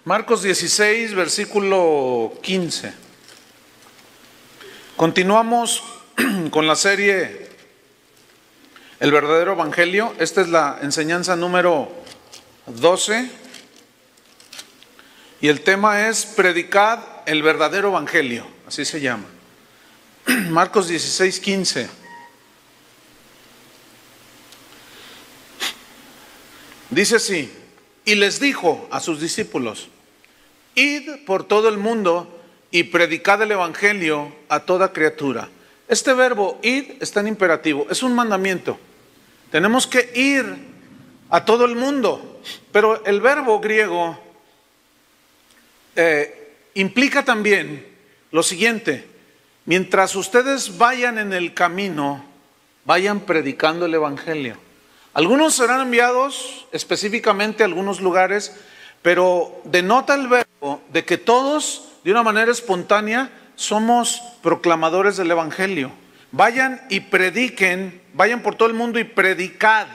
Marcos 16, versículo 15. Continuamos con la serie El verdadero evangelio. Esta es la enseñanza número 12. Y el tema es predicad el verdadero evangelio. Así se llama. Marcos 16, 15. Dice así: y les dijo a sus discípulos: id por todo el mundo y predicad el evangelio a toda criatura. Este verbo id está en imperativo, es un mandamiento. Tenemos que ir a todo el mundo, pero el verbo griego implica también lo siguiente: mientras ustedes vayan en el camino, vayan predicando el evangelio. Algunos serán enviados específicamente a algunos lugares, pero denota el verbo de que todos, de una manera espontánea, somos proclamadores del evangelio. Vayan y prediquen, vayan por todo el mundo y predicad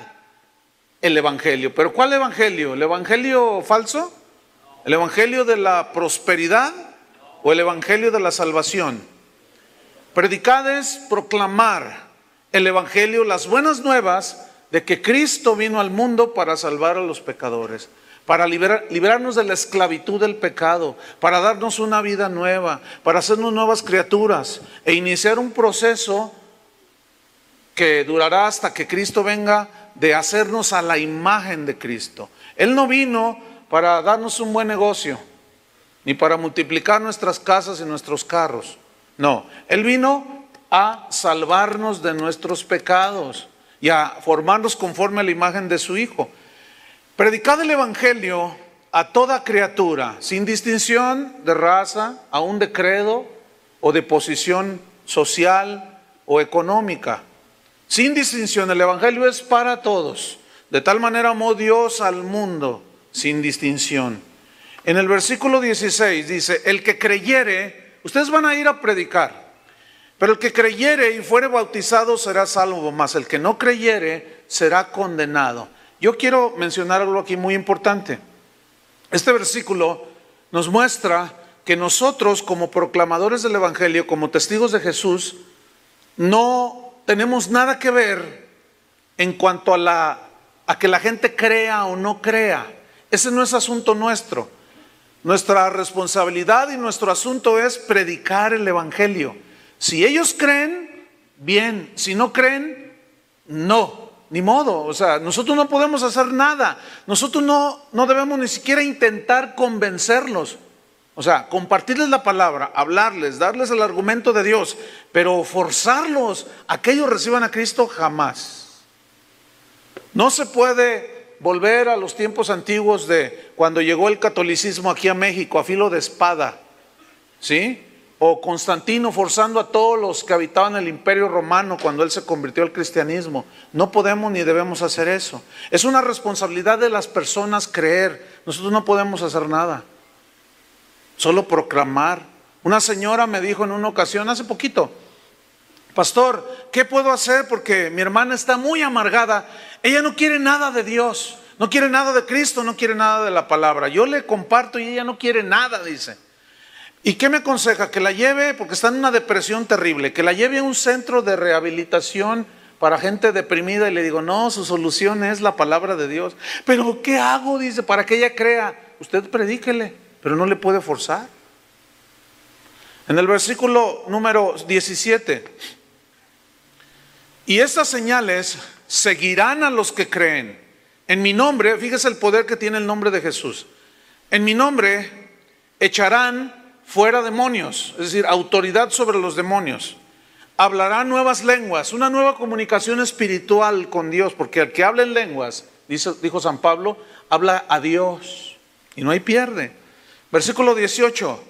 el evangelio. ¿Pero cuál evangelio? ¿El evangelio falso? ¿El evangelio de la prosperidad o el evangelio de la salvación? Predicad es proclamar el evangelio, las buenas nuevas de que Cristo vino al mundo para salvar a los pecadores, para librarnos de la esclavitud del pecado, para darnos una vida nueva, para hacernos nuevas criaturas e iniciar un proceso que durará hasta que Cristo venga, de hacernos a la imagen de Cristo. Él no vino para darnos un buen negocio, ni para multiplicar nuestras casas y nuestros carros. No, Él vino a salvarnos de nuestros pecados y a formarnos conforme a la imagen de su Hijo. Predicad el evangelio a toda criatura, sin distinción de raza, aún de credo o de posición social o económica. Sin distinción, el evangelio es para todos. De tal manera amó Dios al mundo, sin distinción. En el versículo 16 dice: el que creyere, ustedes van a ir a predicar, pero el que creyere y fuere bautizado será salvo, mas el que no creyere será condenado. Yo quiero mencionar algo aquí muy importante. Este versículo nos muestra que nosotros, como proclamadores del evangelio, como testigos de Jesús, no tenemos nada que ver en cuanto a que la gente crea o no crea. Ese no es asunto nuestro. Nuestra responsabilidad y nuestro asunto es predicar el evangelio. Si ellos creen, bien. Si no creen, no. Ni modo. O sea, nosotros no podemos hacer nada. Nosotros no debemos ni siquiera intentar convencerlos. O sea, compartirles la palabra, hablarles, darles el argumento de Dios, pero forzarlos a que ellos reciban a Cristo, jamás. No se puede volver a los tiempos antiguos de cuando llegó el catolicismo aquí a México a filo de espada, ¿sí? O Constantino forzando a todos los que habitaban el imperio romano cuando él se convirtió al cristianismo. No podemos ni debemos hacer eso. Es una responsabilidad de las personas creer. Nosotros no podemos hacer nada, solo proclamar. Una señora me dijo en una ocasión, hace poquito: pastor, ¿qué puedo hacer? Porque mi hermana está muy amargada. Ella no quiere nada de Dios, no quiere nada de Cristo, no quiere nada de la palabra. Yo le comparto y ella no quiere nada, dice. ¿Y qué me aconseja? Que la lleve, porque está en una depresión terrible, que la lleve a un centro de rehabilitación para gente deprimida. Y le digo: no, su solución es la palabra de Dios. ¿Pero qué hago? Dice, para que ella crea. Usted predíquele, pero no le puede forzar. En el versículo número 17: y estas señales seguirán a los que creen. En mi nombre, fíjese el poder que tiene el nombre de Jesús. En mi nombre echarán fuera demonios, es decir, autoridad sobre los demonios. Hablarán nuevas lenguas, una nueva comunicación espiritual con Dios, porque el que habla en lenguas, dijo San Pablo, habla a Dios y no hay pierde. Versículo 18: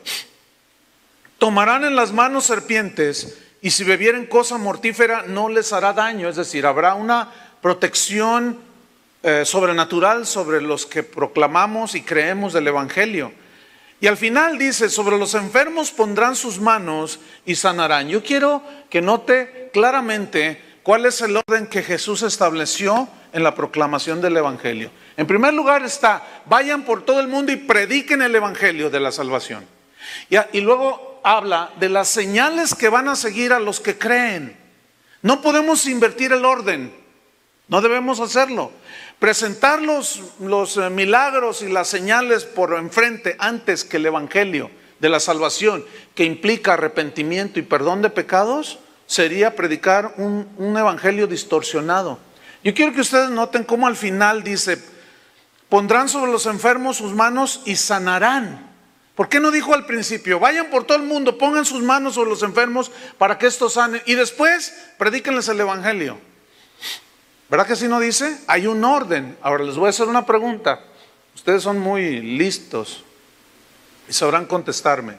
tomarán en las manos serpientes y si bebieren cosa mortífera no les hará daño. Es decir, habrá una protección sobrenatural sobre los que proclamamos y creemos del evangelio. Y al final dice: sobre los enfermos pondrán sus manos y sanarán. Yo quiero que note claramente cuál es el orden que Jesús estableció en la proclamación del Evangelio. En primer lugar está, vayan por todo el mundo y prediquen el Evangelio de la salvación. Y luego habla de las señales que van a seguir a los que creen. No podemos invertir el orden, no debemos hacerlo. Presentar los milagros y las señales por enfrente antes que el Evangelio de la salvación, que implica arrepentimiento y perdón de pecados, sería predicar un evangelio distorsionado. Yo quiero que ustedes noten cómo al final dice, pondrán sobre los enfermos sus manos y sanarán. ¿Por qué no dijo al principio, vayan por todo el mundo, pongan sus manos sobre los enfermos para que estos sanen y después predíquenles el evangelio? ¿Verdad que así no dice? Hay un orden. Ahora les voy a hacer una pregunta. Ustedes son muy listos y sabrán contestarme.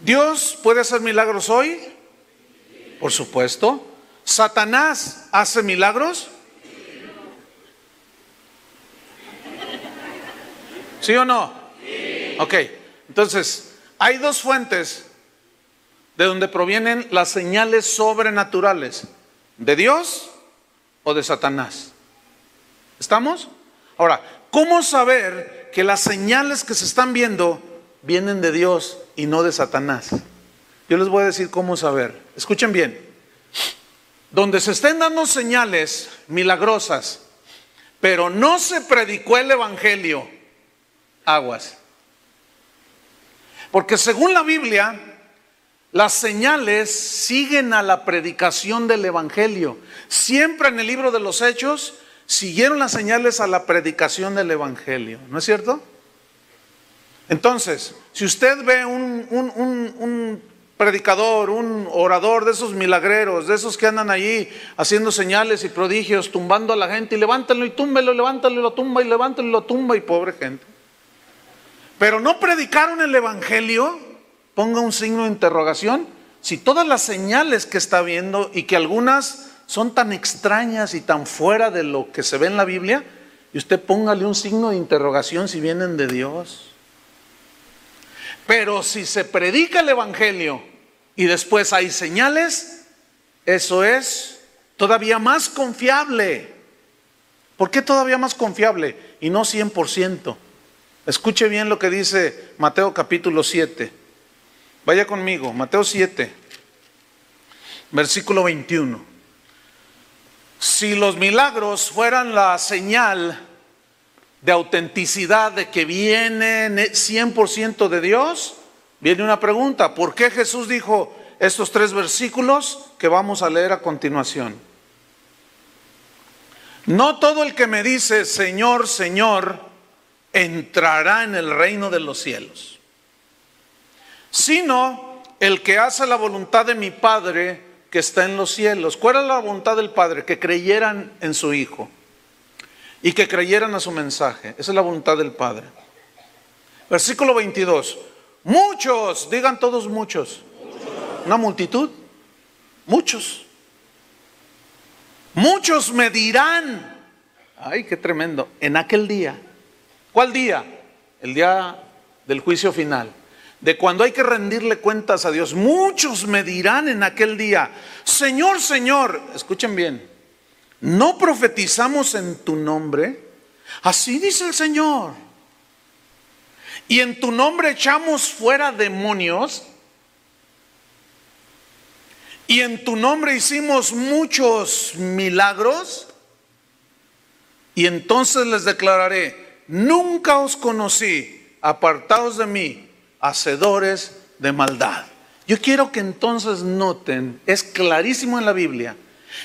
¿Dios puede hacer milagros hoy? Por supuesto. ¿Satanás hace milagros? ¿Sí o no? Sí. Ok, entonces hay dos fuentes de donde provienen las señales sobrenaturales: ¿de Dios o de Satanás? ¿Estamos? Ahora, ¿cómo saber que las señales que se están viendo vienen de Dios y no de Satanás? Yo les voy a decir cómo saber. Escuchen bien. Donde se estén dando señales milagrosas, pero no se predicó el evangelio, aguas. Porque según la Biblia, las señales siguen a la predicación del evangelio. Siempre en el libro de los Hechos siguieron las señales a la predicación del evangelio. ¿No es cierto? Entonces, si usted ve un predicador, un orador de esos milagreros, de esos que andan allí haciendo señales y prodigios, tumbando a la gente, y levántenlo y túmbelo, levántalo y lo tumba, y levántalo y lo tumba, y pobre gente. Pero no predicaron el evangelio, ponga un signo de interrogación. Si todas las señales que está viendo, y que algunas son tan extrañas y tan fuera de lo que se ve en la Biblia, y usted póngale un signo de interrogación si vienen de Dios. Pero si se predica el evangelio y después hay señales, eso es todavía más confiable. ¿Por qué todavía más confiable y no 100%? Escuche bien lo que dice Mateo capítulo 7. Vaya conmigo, Mateo 7, versículo 21. Si los milagros fueran la señal de autenticidad, de que vienen 100% de Dios, viene una pregunta: ¿por qué Jesús dijo estos 3 versículos que vamos a leer a continuación? No todo el que me dice Señor, Señor, entrará en el reino de los cielos, sino el que hace la voluntad de mi Padre que está en los cielos. ¿Cuál era la voluntad del Padre? Que creyeran en su Hijo y que creyeran a su mensaje. Esa es la voluntad del Padre. Versículo 22. Muchos, digan todos muchos. Una multitud. Muchos. Muchos me dirán. Ay, qué tremendo. En aquel día. ¿Cuál día? El día del juicio final. De cuando hay que rendirle cuentas a Dios. Muchos me dirán en aquel día: Señor, Señor, escuchen bien, ¿no profetizamos en tu nombre? Así dice el Señor. Y en tu nombre echamos fuera demonios. Y en tu nombre hicimos muchos milagros. Y entonces les declararé: nunca os conocí, apartaos de mí, hacedores de maldad. Yo quiero que entonces noten, es clarísimo en la Biblia,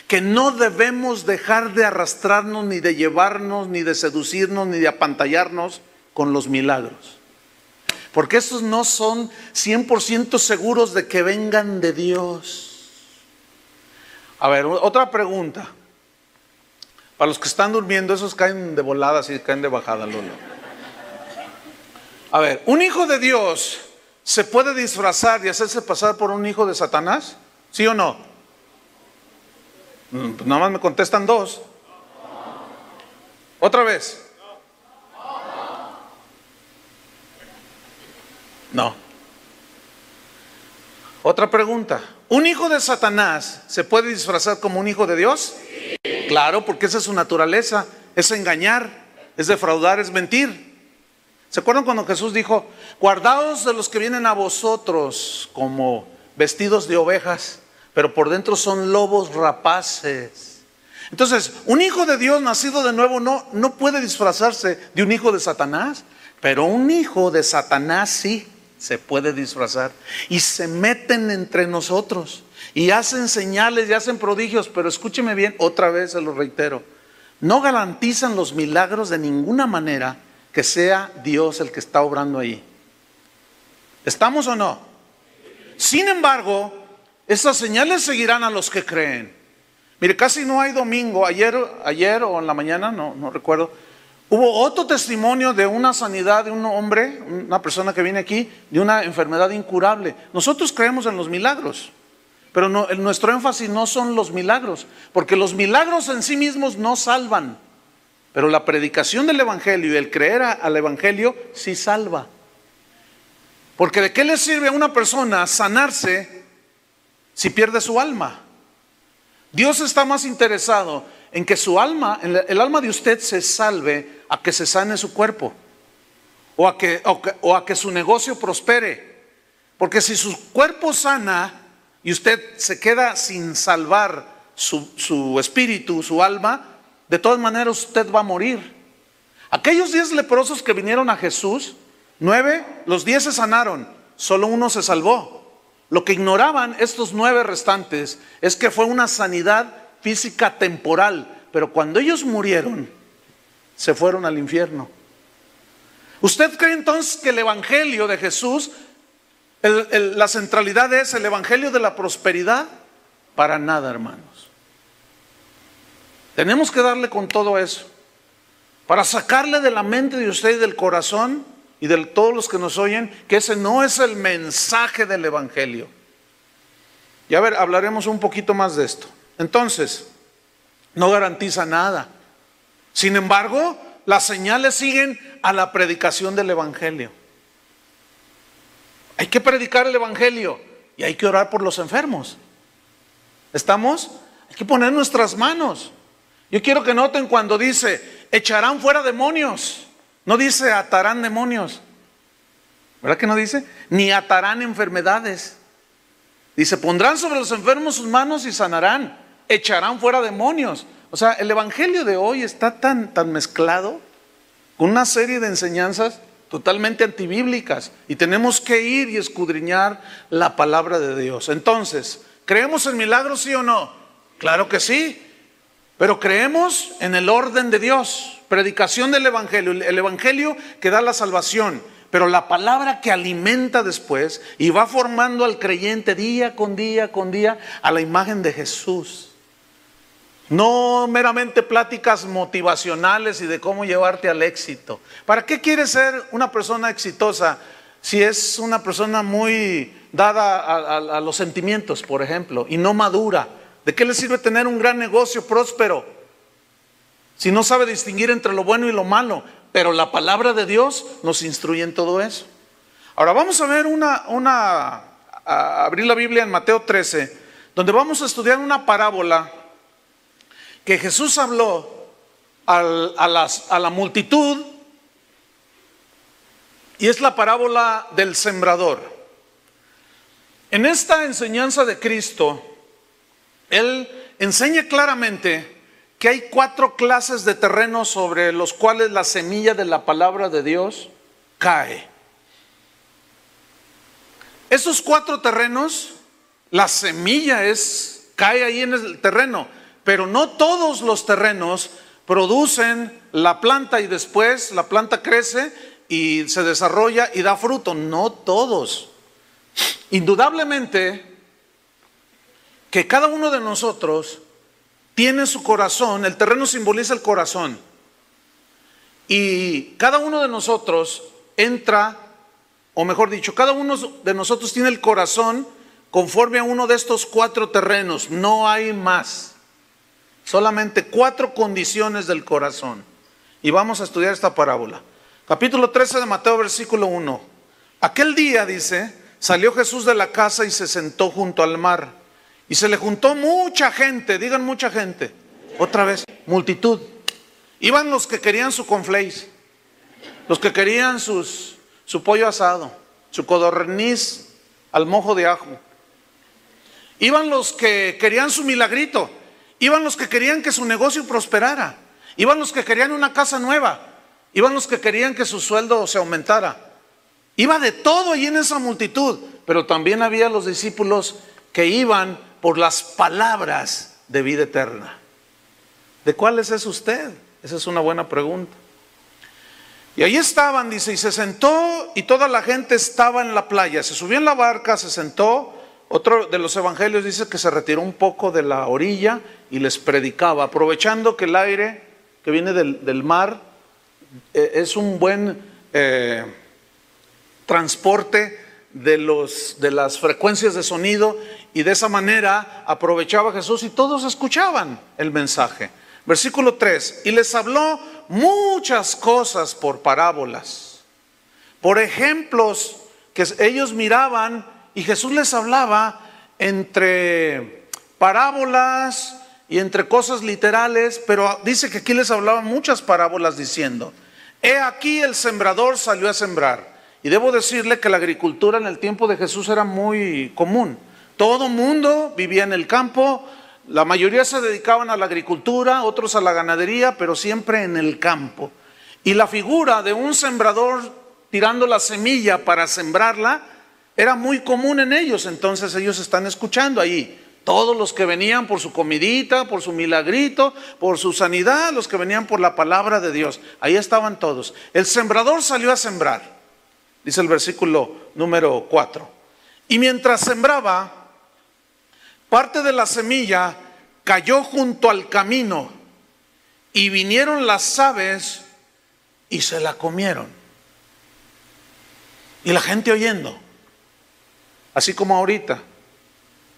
que no debemos dejar de arrastrarnos, ni de llevarnos, ni de seducirnos, ni de apantallarnos con los milagros. Porque estos no son 100% seguros de que vengan de Dios. A ver, otra pregunta. Para los que están durmiendo, esos caen de volada, sí, caen de bajada, Lolo. A ver, ¿un hijo de Dios se puede disfrazar y hacerse pasar por un hijo de Satanás? ¿Sí o no? Nada más me contestan 2. ¿Otra vez? No. Otra pregunta. ¿Un hijo de Satanás se puede disfrazar como un hijo de Dios? Sí. Claro, porque esa es su naturaleza, es engañar, es defraudar, es mentir. ¿Se acuerdan cuando Jesús dijo, guardaos de los que vienen a vosotros como vestidos de ovejas, pero por dentro son lobos rapaces? Entonces, un hijo de Dios nacido de nuevo no puede disfrazarse de un hijo de Satanás, pero un hijo de Satanás sí se puede disfrazar. Y se meten entre nosotros y hacen señales y hacen prodigios, pero escúcheme bien, otra vez se lo reitero, no garantizan los milagros de ninguna manera que sea Dios el que está obrando ahí. ¿Estamos o no? Sin embargo, estas señales seguirán a los que creen. Mire, casi no hay domingo, ayer o en la mañana, no recuerdo, hubo otro testimonio de una sanidad de un hombre, una persona que viene aquí, de una enfermedad incurable. Nosotros creemos en los milagros, pero nuestro énfasis no son los milagros, porque los milagros en sí mismos no salvan, pero la predicación del evangelio y el creer al evangelio sí salva. Porque ¿de qué le sirve a una persona sanarse si pierde su alma? Dios está más interesado en que su alma, el alma de usted se salve, a que se sane su cuerpo, o a que su negocio prospere. Porque si su cuerpo sana y usted se queda sin salvar su espíritu, su alma, de todas maneras usted va a morir. Aquellos 10 leprosos que vinieron a Jesús, 9, los 10 se sanaron, solo uno se salvó. Lo que ignoraban estos 9 restantes es que fue una sanidad física temporal, pero cuando ellos murieron, se fueron al infierno. ¿Usted cree entonces que el evangelio de Jesús, la centralidad es el evangelio de la prosperidad? Para nada, hermanos. Tenemos que darle con todo eso, para sacarle de la mente de usted y del corazón y de todos los que nos oyen, que ese no es el mensaje del evangelio. Y a ver, hablaremos un poquito más de esto. Entonces, no garantiza nada. Sin embargo, las señales siguen a la predicación del evangelio. Hay que predicar el evangelio y hay que orar por los enfermos. ¿Estamos? Hay que poner nuestras manos. Yo quiero que noten cuando dice, echarán fuera demonios. No dice atarán demonios. ¿Verdad que no dice? Ni atarán enfermedades. Dice, pondrán sobre los enfermos sus manos y sanarán. Echarán fuera demonios. O sea, el evangelio de hoy está tan mezclado con una serie de enseñanzas totalmente antibíblicas. Y tenemos que ir y escudriñar la palabra de Dios. Entonces, ¿creemos en milagros, sí o no? Claro que sí. Pero creemos en el orden de Dios, predicación del evangelio, el evangelio que da la salvación, pero la palabra que alimenta después y va formando al creyente día con día a la imagen de Jesús. No meramente pláticas motivacionales y de cómo llevarte al éxito. ¿Para qué quieres ser una persona exitosa si es una persona muy dada a los sentimientos, por ejemplo, y no madura? ¿De qué le sirve tener un gran negocio próspero si no sabe distinguir entre lo bueno y lo malo? Pero la palabra de Dios nos instruye en todo eso. Ahora vamos a ver abrir la Biblia en Mateo 13, donde vamos a estudiar una parábola que Jesús habló a la multitud, y es la parábola del sembrador. En esta enseñanza de Cristo, Él enseña claramente que hay 4 clases de terrenos sobre los cuales la semilla de la palabra de Dios cae. Esos 4 terrenos, la semilla cae ahí en el terreno, pero no todos los terrenos producen la planta y después la planta crece y se desarrolla y da fruto. No todos. Indudablemente que cada uno de nosotros tiene su corazón. El terreno simboliza el corazón, y cada uno de nosotros entra, o mejor dicho, cada uno de nosotros tiene el corazón conforme a uno de estos 4 terrenos. No hay más, solamente 4 condiciones del corazón. Y vamos a estudiar esta parábola. Capítulo 13 de Mateo, versículo 1. Aquel día, dice, salió Jesús de la casa y se sentó junto al mar. Y se le juntó mucha gente, digan mucha gente. Otra vez, multitud. Iban los que querían su cornflakes, los que querían su pollo asado, su codorniz al mojo de ajo. Iban los que querían su milagrito, iban los que querían que su negocio prosperara, iban los que querían una casa nueva, iban los que querían que su sueldo se aumentara. Iba de todo ahí en esa multitud, pero también había los discípulos que iban por las palabras de vida eterna. ¿De cuáles es usted? Esa es una buena pregunta. Y ahí estaban, dice, y se sentó y toda la gente estaba en la playa. Se subió en la barca, se sentó. Otro de los evangelios dice que se retiró un poco de la orilla y les predicaba, aprovechando que el aire que viene del mar es un buen transporte de las frecuencias de sonido, y de esa manera aprovechaba Jesús y todos escuchaban el mensaje. Versículo 3, y les habló muchas cosas por parábolas, por ejemplos que ellos miraban, y Jesús les hablaba entre parábolas y entre cosas literales, pero dice que aquí les hablaba muchas parábolas diciendo: he aquí el sembrador salió a sembrar. Y debo decirle que la agricultura en el tiempo de Jesús era muy común. Todo mundo vivía en el campo, la mayoría se dedicaban a la agricultura, otros a la ganadería, pero siempre en el campo. Y la figura de un sembrador tirando la semilla para sembrarla era muy común en ellos. Entonces ellos están escuchando ahí. Todos los que venían por su comidita, por su milagrito, por su sanidad, los que venían por la palabra de Dios. Ahí estaban todos. El sembrador salió a sembrar. Dice el versículo número 4. Y mientras sembraba, parte de la semilla cayó junto al camino, y vinieron las aves y se la comieron. Y la gente oyendo, así como ahorita.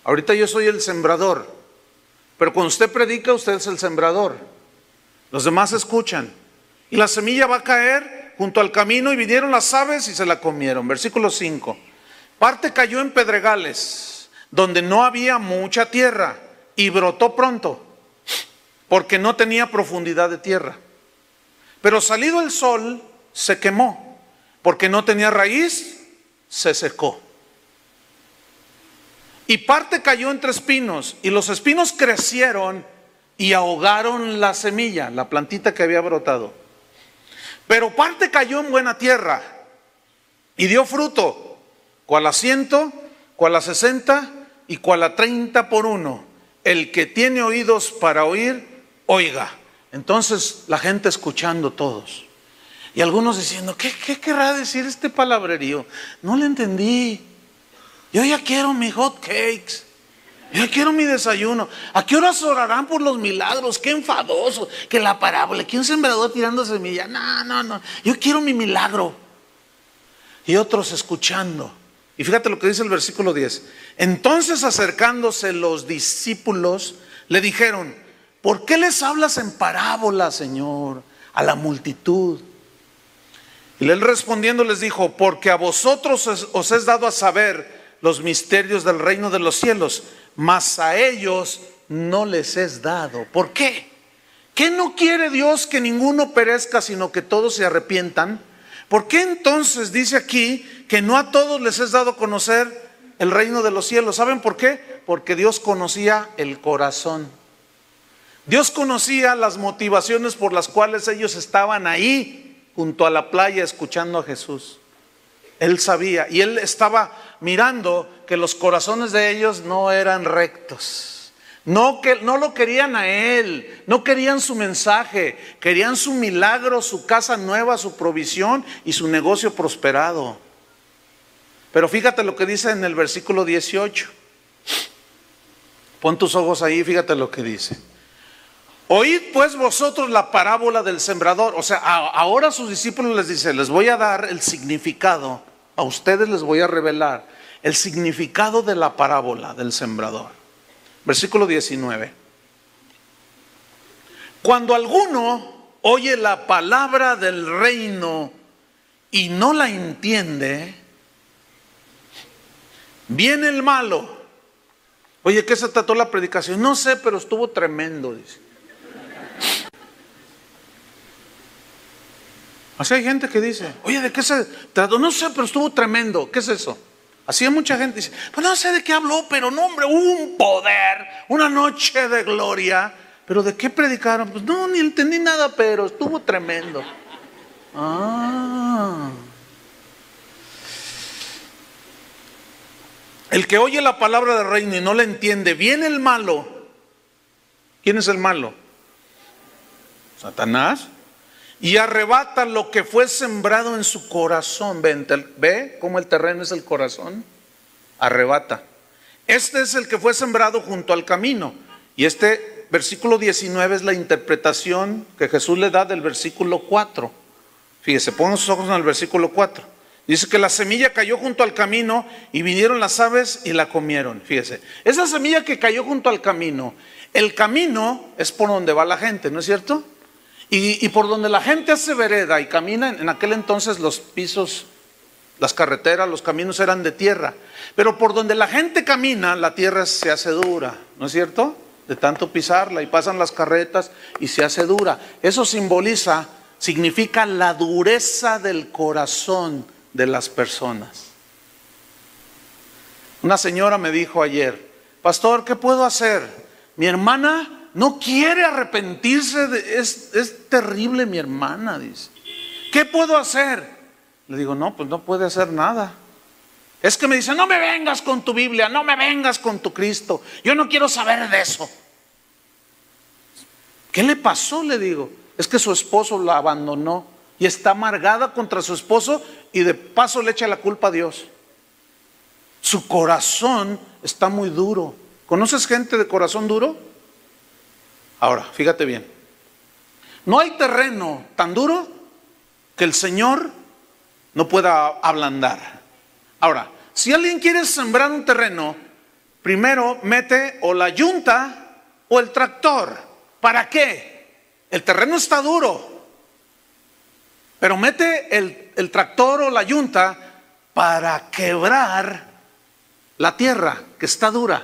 Ahorita yo soy el sembrador, pero cuando usted predica, usted es el sembrador. Los demás escuchan. Y la semilla va a caer junto al camino, y vinieron las aves y se la comieron. Versículo 5. Parte cayó en pedregales, donde no había mucha tierra, y brotó pronto, porque no tenía profundidad de tierra. Pero salido el sol, se quemó, porque no tenía raíz, se secó. Y parte cayó entre espinos, y los espinos crecieron y ahogaron la semilla, la plantita que había brotado. Pero parte cayó en buena tierra y dio fruto, cual a 100, cual a 60 y cual a 30 por uno. El que tiene oídos para oír, oiga. Entonces la gente escuchando todos. Y algunos diciendo: ¿qué querrá decir este palabrerío? No le entendí. Yo ya quiero mis hot cakes. Yo ya quiero mi desayuno. ¿A qué horas orarán por los milagros? Qué enfadoso. Que la parábola, que un sembrador tirando semilla. No. Yo quiero mi milagro. Y otros escuchando. Y fíjate lo que dice el versículo 10. Entonces, acercándose los discípulos, le dijeron: ¿por qué les hablas en parábola, Señor, a la multitud? Y él respondiendo les dijo: porque a vosotros os es dado a saber los misterios del reino de los cielos, mas a ellos no les es dado. ¿Por qué? ¿Qué no quiere Dios que ninguno perezca, sino que todos se arrepientan? ¿Por qué entonces dice aquí que no a todos les es dado conocer el reino de los cielos? ¿Saben por qué? Porque Dios conocía el corazón. Dios conocía las motivaciones por las cuales ellos estaban ahí junto a la playa escuchando a Jesús. Él sabía, y él estaba mirando que los corazones de ellos no eran rectos. No lo querían a él, no querían su mensaje, querían su milagro, su casa nueva, su provisión y su negocio prosperado. Pero fíjate lo que dice en el versículo 18. Pon tus ojos ahí, fíjate lo que dice. Oíd pues vosotros la parábola del sembrador. O sea, ahora a sus discípulos les dice: les voy a dar el significado, a ustedes les voy a revelar el significado de la parábola del sembrador. Versículo 19. Cuando alguno oye la palabra del reino y no la entiende, viene el malo. Oye, ¿qué se trató la predicación? No sé, pero estuvo tremendo, dice. Así hay gente que dice, oye, ¿de qué se trató? No sé, pero estuvo tremendo. ¿Qué es eso? Así hay mucha gente dice, pues no sé de qué habló, pero no, hombre, hubo un poder, una noche de gloria. ¿Pero de qué predicaron? Pues no, ni entendí nada, pero estuvo tremendo. Ah. El que oye la palabra del reino y no la entiende, viene el malo. ¿Quién es el malo? Satanás. Y arrebata lo que fue sembrado en su corazón. ¿Ve cómo el terreno es el corazón? Arrebata. Este es el que fue sembrado junto al camino. Y este versículo 19 es la interpretación que Jesús le da del versículo 4. Fíjese, pongan sus ojos en el versículo 4. Dice que la semilla cayó junto al camino y vinieron las aves y la comieron. Fíjese, esa semilla que cayó junto al camino, el camino es por donde va la gente, ¿no es cierto? Y por donde la gente hace vereda y camina, en aquel entonces los pisos, las carreteras, los caminos eran de tierra. Pero por donde la gente camina, la tierra se hace dura, ¿no es cierto? De tanto pisarla, y pasan las carretas y se hace dura. Eso significa la dureza del corazón de las personas. Una señora me dijo ayer, pastor, ¿qué puedo hacer? Mi hermana no quiere arrepentirse, es terrible mi hermana, dice. ¿Qué puedo hacer? Le digo, no, pues no puede hacer nada. Es que me dice, no me vengas con tu Biblia, no me vengas con tu Cristo, yo no quiero saber de eso. ¿Qué le pasó? Le digo, es que su esposo la abandonó y está amargada contra su esposo y de paso le echa la culpa a Dios. Su corazón está muy duro. ¿Conoces gente de corazón duro? Ahora, fíjate bien. No hay terreno tan duro que el Señor no pueda ablandar. Ahora, si alguien quiere sembrar un terreno, primero mete o la yunta o el tractor. ¿Para qué? El terreno está duro, pero mete el tractor o la yunta para quebrar la tierra que está dura.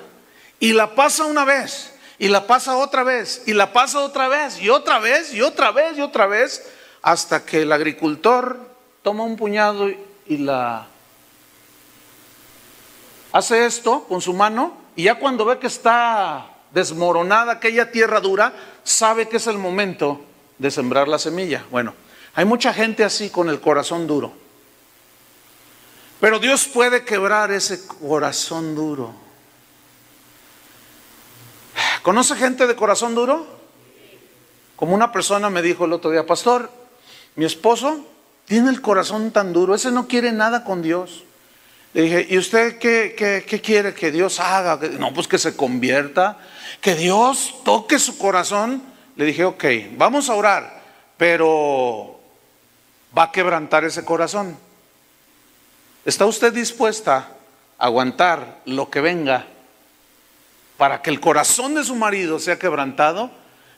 Y la pasa una vez, y la pasa otra vez, y la pasa otra vez, y otra vez, y otra vez, y otra vez, hasta que el agricultor toma un puñado y la hace esto con su mano, y ya cuando ve que está desmoronada aquella tierra dura, sabe que es el momento de sembrar la semilla. Bueno, hay mucha gente así con el corazón duro, pero Dios puede quebrar ese corazón duro. ¿Conoce gente de corazón duro? Como una persona me dijo el otro día, pastor, mi esposo tiene el corazón tan duro, ese no quiere nada con Dios. Le dije, ¿y usted qué quiere que Dios haga? No, pues que se convierta, que Dios toque su corazón. Le dije, ok, vamos a orar, pero va a quebrantar ese corazón. ¿Está usted dispuesta a aguantar lo que venga para que el corazón de su marido sea quebrantado?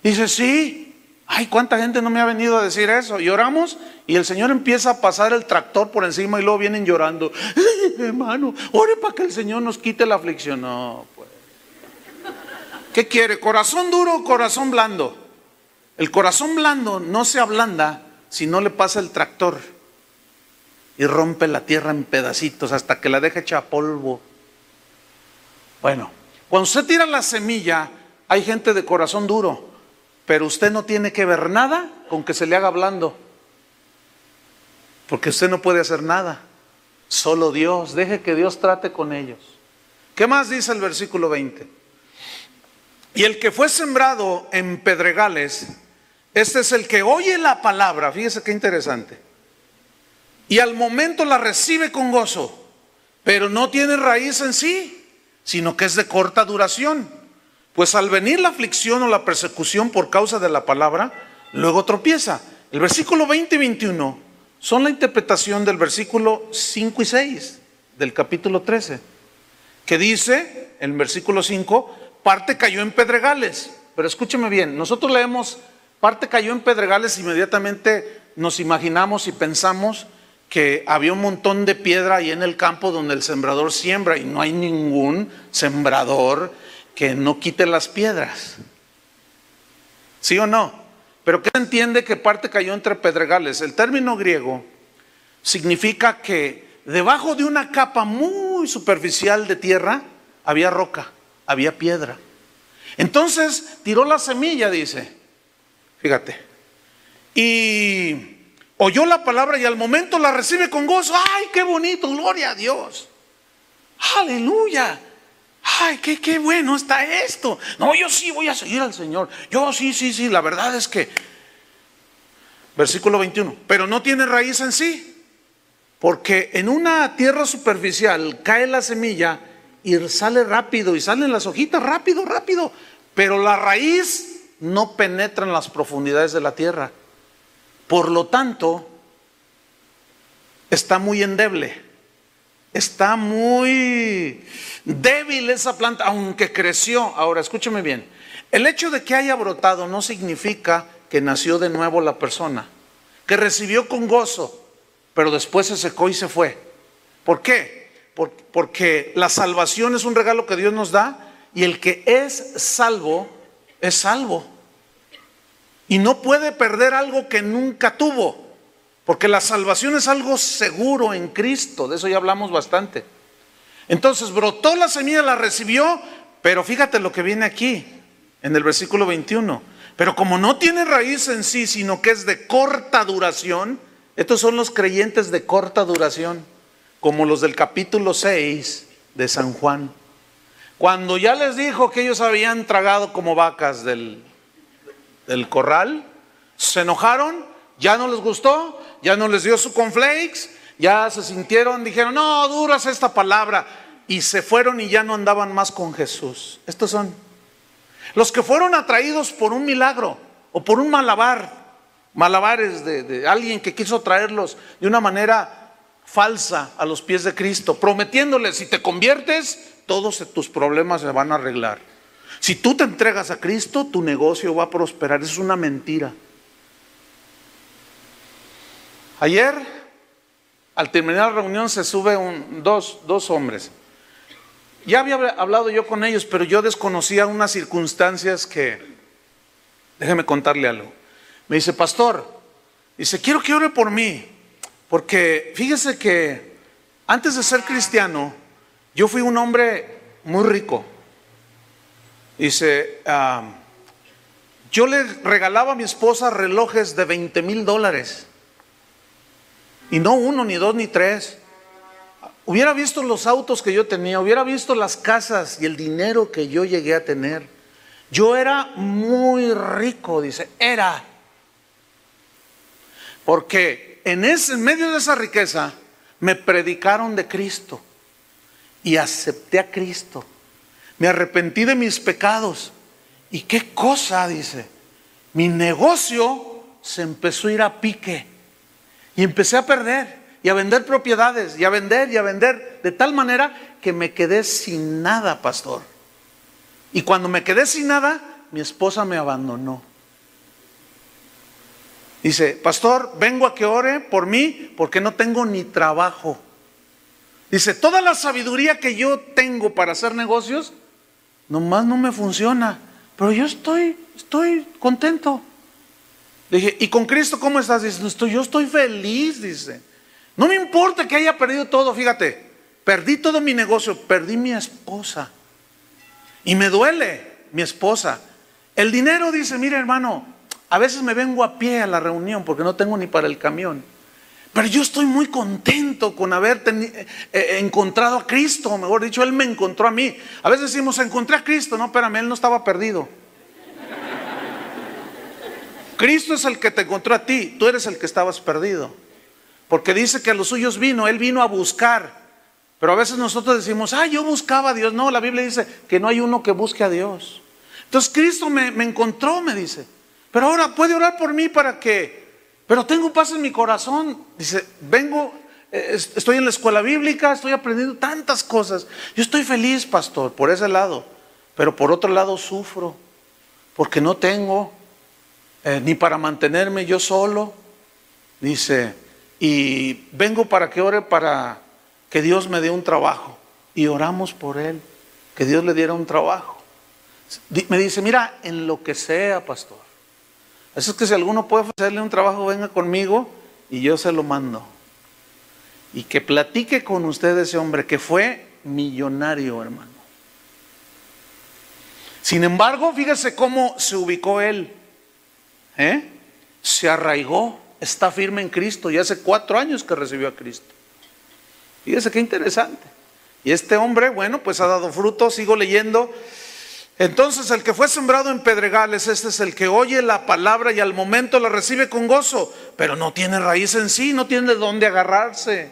Dice, sí. Ay, cuánta gente no me ha venido a decir eso. Y oramos y el Señor empieza a pasar el tractor por encima y luego vienen llorando. Hermano, ore para que el Señor nos quite la aflicción. No, pues. ¿Qué quiere? ¿Corazón duro o corazón blando? El corazón blando no se ablanda si no le pasa el tractor y rompe la tierra en pedacitos hasta que la deja hecha polvo. Bueno, cuando usted tira la semilla, hay gente de corazón duro, pero usted no tiene que ver nada con que se le haga blando, porque usted no puede hacer nada. Solo Dios, deje que Dios trate con ellos. ¿Qué más dice el versículo 20? Y el que fue sembrado en pedregales, este es el que oye la palabra, fíjese qué interesante, y al momento la recibe con gozo, pero no tiene raíz en sí, sino que es de corta duración. Pues al venir la aflicción o la persecución por causa de la palabra, luego tropieza. El versículo 20 y 21 son la interpretación del versículo 5 y 6 del capítulo 13, que dice, en el versículo 5, parte cayó en pedregales. Pero escúcheme bien, nosotros leemos parte cayó en pedregales, inmediatamente nos imaginamos y pensamos que había un montón de piedra ahí en el campo donde el sembrador siembra, y no hay ningún sembrador que no quite las piedras. ¿Sí o no? Pero ¿qué se entiende que parte cayó entre pedregales? El término griego significa que debajo de una capa muy superficial de tierra había roca, había piedra. Entonces tiró la semilla, dice, fíjate, y oyó la palabra y al momento la recibe con gozo. ¡Ay, qué bonito! ¡Gloria a Dios! ¡Aleluya! ¡Ay, qué bueno está esto! No, yo sí voy a seguir al Señor. Yo sí, la verdad es que... Versículo 21. Pero no tiene raíz en sí, porque en una tierra superficial cae la semilla y sale rápido, y salen las hojitas rápido, pero la raíz no penetra en las profundidades de la tierra. Por lo tanto, está muy endeble, está muy débil esa planta, aunque creció. Ahora, escúcheme bien, el hecho de que haya brotado no significa que nació de nuevo la persona, que recibió con gozo, pero después se secó y se fue. ¿Por qué? Porque la salvación es un regalo que Dios nos da, y el que es salvo, y no puede perder algo que nunca tuvo, porque la salvación es algo seguro en Cristo. De eso ya hablamos bastante. Entonces brotó la semilla, la recibió, pero fíjate lo que viene aquí en el versículo 21. Pero como no tiene raíz en sí, sino que es de corta duración. Estos son los creyentes de corta duración, como los del capítulo 6 de San Juan. Cuando ya les dijo que ellos habían tragado como vacas del corral, se enojaron, ya no les gustó, ya no les dio su cornflakes, ya se sintieron, dijeron, no, duras esta palabra, y se fueron y ya no andaban más con Jesús. Estos son los que fueron atraídos por un milagro o por un malabares de alguien que quiso traerlos de una manera falsa a los pies de Cristo, prometiéndoles, si te conviertes, todos tus problemas se van a arreglar. Si tú te entregas a Cristo, tu negocio va a prosperar. Es una mentira. Ayer, al terminar la reunión, se sube dos hombres. Ya había hablado yo con ellos, pero yo desconocía unas circunstancias que... Déjeme contarle algo. Me dice, pastor, dice, quiero que ore por mí, porque fíjese que antes de ser cristiano, yo fui un hombre muy rico. Dice, yo le regalaba a mi esposa relojes de $20,000. Y no uno, ni dos, ni tres. Hubiera visto los autos que yo tenía, hubiera visto las casas y el dinero que yo llegué a tener. Yo era muy rico, dice, era. Porque en medio de esa riqueza me predicaron de Cristo y acepté a Cristo. Me arrepentí de mis pecados. ¿Y qué cosa? Dice, mi negocio se empezó a ir a pique y empecé a perder y a vender propiedades y a vender de tal manera que me quedé sin nada, pastor. Y cuando me quedé sin nada, mi esposa me abandonó. Dice, pastor, vengo a que ore por mí porque no tengo ni trabajo. Dice, toda la sabiduría que yo tengo para hacer negocios, nomás no me funciona, pero yo estoy contento. Le dije, ¿y con Cristo cómo estás? Dice, yo estoy feliz, dice. No me importa que haya perdido todo, fíjate, perdí todo mi negocio, perdí mi esposa. Y me duele mi esposa. El dinero, dice, mire hermano, a veces me vengo a pie a la reunión porque no tengo ni para el camión. Pero yo estoy muy contento con haber encontrado a Cristo, o mejor dicho, Él me encontró a mí. A veces decimos, encontré a Cristo. No, espérame, Él no estaba perdido. Cristo es el que te encontró a ti, tú eres el que estabas perdido. Porque dice que a los suyos vino, Él vino a buscar. Pero a veces nosotros decimos, yo buscaba a Dios. No, la Biblia dice que no hay uno que busque a Dios. Entonces Cristo me encontró, me dice. Pero ahora puede orar por mí para que... Pero tengo paz en mi corazón. Dice, estoy en la escuela bíblica, estoy aprendiendo tantas cosas. Yo estoy feliz, pastor, por ese lado. Pero por otro lado sufro, porque no tengo ni para mantenerme yo solo. Dice, y vengo para que ore para que Dios me dé un trabajo. Y oramos por él, que Dios le diera un trabajo. Me dice, mira, en lo que sea, pastor. Así es que si alguno puede hacerle un trabajo, venga conmigo y yo se lo mando. Y que platique con usted ese hombre que fue millonario, hermano. Sin embargo, fíjese cómo se ubicó él. Se arraigó, está firme en Cristo y hace 4 años que recibió a Cristo. Fíjese qué interesante. Y este hombre, bueno, pues ha dado fruto. Sigo leyendo. Entonces el que fue sembrado en pedregales, este es el que oye la palabra y al momento la recibe con gozo, pero no tiene raíz en sí, no tiene de dónde agarrarse,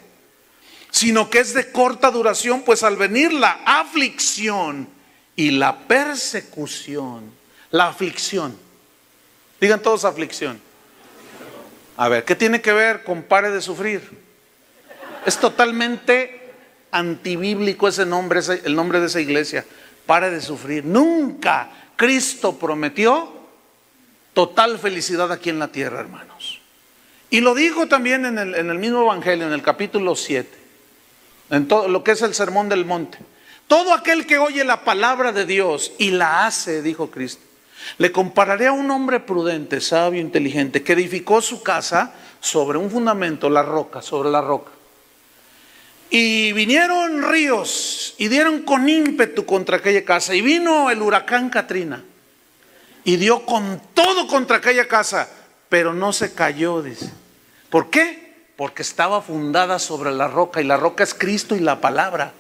sino que es de corta duración, pues al venir la aflicción y la persecución, la aflicción, digan todos aflicción. A ver, ¿qué tiene que ver con pare de sufrir? Es totalmente antibíblico ese nombre, el nombre de esa iglesia. Pare de sufrir. Nunca Cristo prometió total felicidad aquí en la tierra, hermanos. Y lo dijo también en el mismo Evangelio, en el capítulo 7, en todo lo que es el Sermón del Monte. Todo aquel que oye la palabra de Dios y la hace, dijo Cristo, le compararé a un hombre prudente, sabio, inteligente, que edificó su casa sobre un fundamento, la roca, sobre la roca. Y vinieron ríos y dieron con ímpetu contra aquella casa. Y vino el huracán Katrina y dio con todo contra aquella casa, pero no se cayó, dice. ¿Por qué? Porque estaba fundada sobre la roca, y la roca es Cristo y la palabra.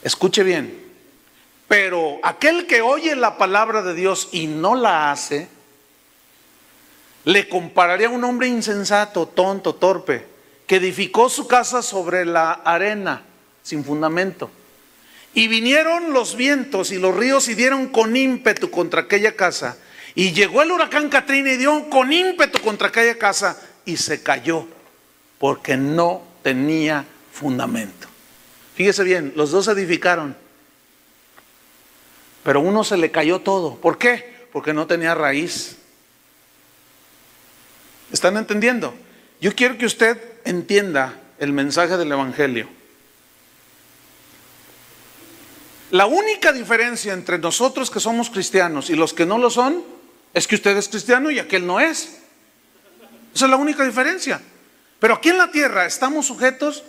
Escuche bien. Pero aquel que oye la palabra de Dios y no la hace, le compararía a un hombre insensato, tonto, torpe, que edificó su casa sobre la arena, sin fundamento. Y vinieron los vientos y los ríos y dieron con ímpetu contra aquella casa. Y llegó el huracán Katrina y dio con ímpetu contra aquella casa y se cayó, porque no tenía fundamento. Fíjese bien, los dos edificaron, pero uno se le cayó todo. ¿Por qué? Porque no tenía raíz. ¿Están entendiendo? Yo quiero que usted entienda el mensaje del Evangelio. La única diferencia entre nosotros que somos cristianos y los que no lo son es que usted es cristiano y aquel no es. Esa es la única diferencia. Pero aquí en la tierra estamos sujetos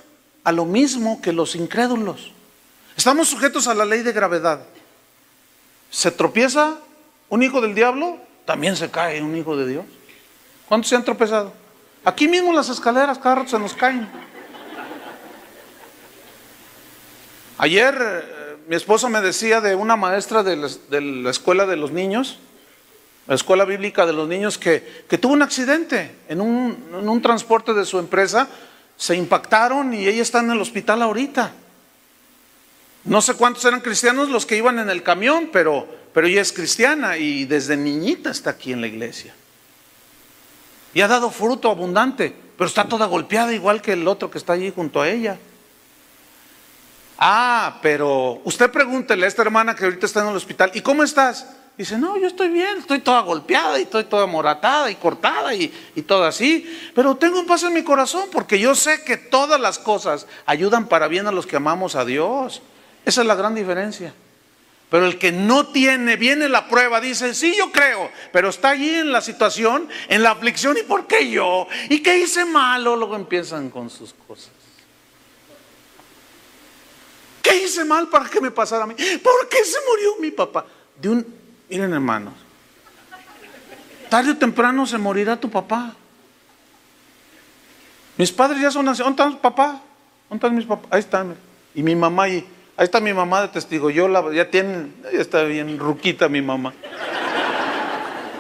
a lo mismo que los incrédulos. Estamos sujetos a la ley de gravedad. Se tropieza un hijo del diablo, también se cae un hijo de Dios. ¿Cuántos se han tropezado? Aquí mismo en las escaleras, cada rato se nos caen. Ayer mi esposa me decía de una maestra de la escuela de los niños, la escuela bíblica de los niños, que tuvo un accidente en un transporte de su empresa. Se impactaron y ella está en el hospital ahorita. No sé cuántos eran cristianos los que iban en el camión, pero ella es cristiana y desde niñita está aquí en la iglesia. Y ha dado fruto abundante, pero está toda golpeada igual que el otro que está allí junto a ella. Pero usted pregúntele a esta hermana que ahorita está en el hospital, ¿y cómo estás? Dice, no, yo estoy bien, estoy toda golpeada y estoy toda moratada y cortada y todo así, pero tengo paz en mi corazón porque yo sé que todas las cosas ayudan para bien a los que amamos a Dios. Esa es la gran diferencia. Pero el que no tiene, viene la prueba, dice, sí, yo creo, pero está allí en la situación, en la aflicción, ¿y por qué yo? ¿Y qué hice malo? Luego empiezan con sus cosas. ¿Qué hice mal para que me pasara a mí? ¿Por qué se murió mi papá? Miren, hermanos, tarde o temprano se morirá tu papá. Mis padres ya son así. ¿Dónde están papá? ¿Dónde están mis papás? Ahí están. Y mi mamá ahí. Ahí está mi mamá de testigo. Ya está bien ruquita mi mamá.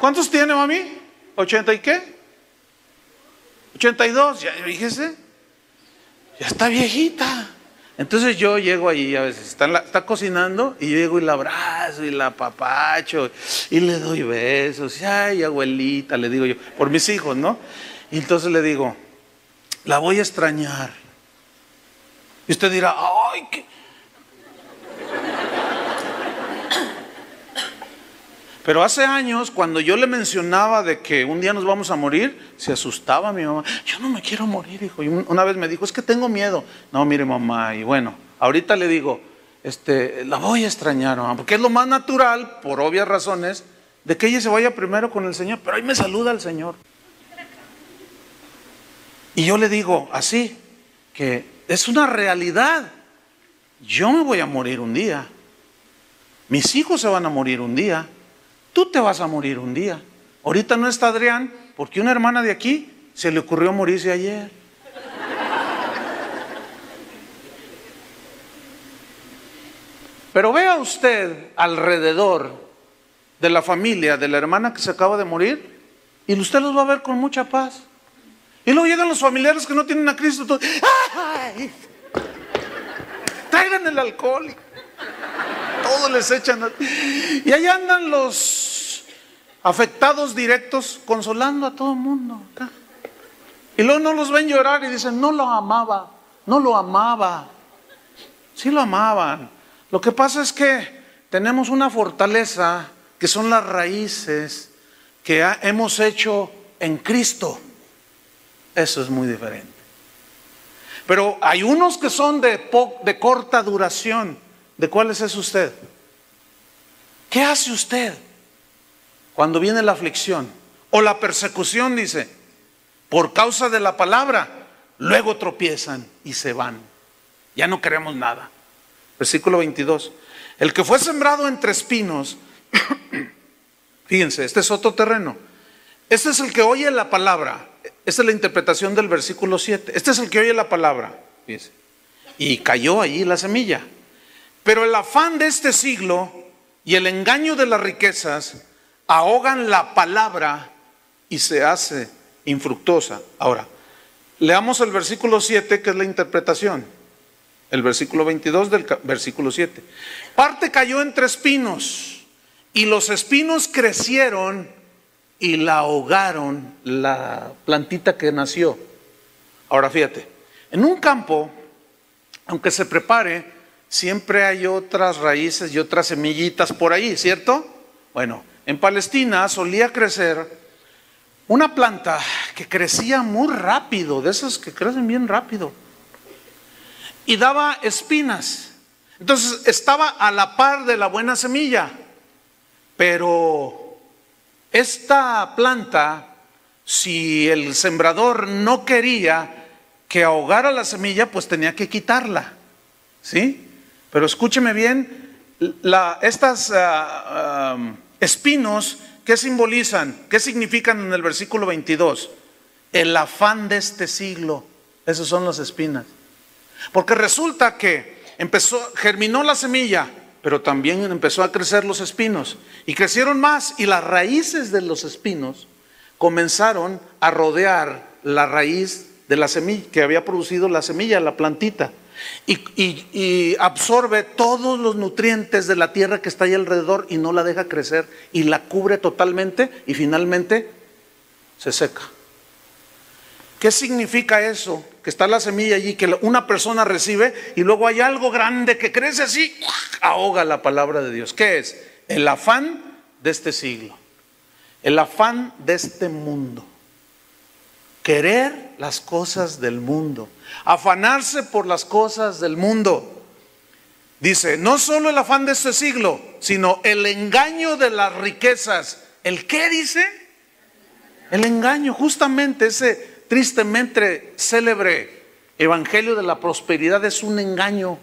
¿Cuántos tiene, mami? ¿80 y qué? 82, ya fíjese. Ya está viejita. Entonces yo llego allí, a veces está cocinando y yo llego y la abrazo y la apapacho y le doy besos. Y, ay, abuelita, le digo yo, por mis hijos, ¿no? Y entonces le digo, la voy a extrañar. Y usted dirá, ay, qué. Pero hace años, cuando yo le mencionaba de que un día nos vamos a morir, se asustaba mi mamá. Yo no me quiero morir, hijo. Y una vez me dijo, es que tengo miedo. No, mire, mamá. Y bueno, ahorita le digo, la voy a extrañar, mamá, porque es lo más natural, por obvias razones, de que ella se vaya primero con el Señor, pero ahí me saluda el Señor. Y yo le digo así, que es una realidad. Yo me voy a morir un día. Mis hijos se van a morir un día. Tú te vas a morir un día. Ahorita no está Adrián, porque una hermana de aquí se le ocurrió morirse ayer. Pero vea usted alrededor de la familia de la hermana que se acaba de morir y usted los va a ver con mucha paz. Y luego llegan los familiares que no tienen a Cristo. Todos, ¡ay! Traigan el alcohol. Todos les echan. Y ahí andan los afectados directos consolando a todo el mundo. Y luego no los ven llorar y dicen, no lo amaba, no lo amaba. Sí lo amaban. Lo que pasa es que tenemos una fortaleza que son las raíces que hemos hecho en Cristo. Eso es muy diferente. Pero hay unos que son de corta duración. ¿De cuáles es usted? ¿Qué hace usted cuando viene la aflicción o la persecución? Dice, por causa de la palabra, luego tropiezan y se van. Ya no queremos nada. Versículo 22. El que fue sembrado entre espinos, fíjense, este es otro terreno. Este es el que oye la palabra. Esta es la interpretación del versículo 7. Este es el que oye la palabra, fíjense, y cayó allí la semilla. Pero el afán de este siglo y el engaño de las riquezas ahogan la palabra y se hace infructuosa. Ahora, leamos el versículo 7, que es la interpretación. El versículo 22 del versículo 7. Parte cayó entre espinos, y los espinos crecieron y la ahogaron, la plantita que nació. Ahora fíjate, en un campo, aunque se prepare, siempre hay otras raíces y otras semillitas por ahí, ¿cierto? Bueno, en Palestina solía crecer una planta que crecía muy rápido, de esas que crecen bien rápido, y daba espinas. Entonces estaba a la par de la buena semilla, pero esta planta, si el sembrador no quería que ahogara la semilla, pues tenía que quitarla, ¿sí? Pero escúcheme bien, estas espinos, ¿qué simbolizan? ¿Qué significan en el versículo 22? El afán de este siglo. Esas son las espinas. Porque resulta que germinó la semilla, pero también empezó a crecer los espinos. Y crecieron más, y las raíces de los espinos comenzaron a rodear la raíz de la semilla, que había producido la semilla, la plantita. Y absorbe todos los nutrientes de la tierra que está ahí alrededor y no la deja crecer, y la cubre totalmente, y finalmente se seca. ¿Qué significa eso? Que está la semilla allí, que una persona recibe, y luego hay algo grande que crece así, ahoga la palabra de Dios. ¿Qué es? El afán de este siglo, el afán de este mundo. Querer las cosas del mundo, afanarse por las cosas del mundo. Dice, no solo el afán de este siglo, sino el engaño de las riquezas. ¿El qué dice? El engaño, justamente ese tristemente célebre evangelio de la prosperidad es un engaño.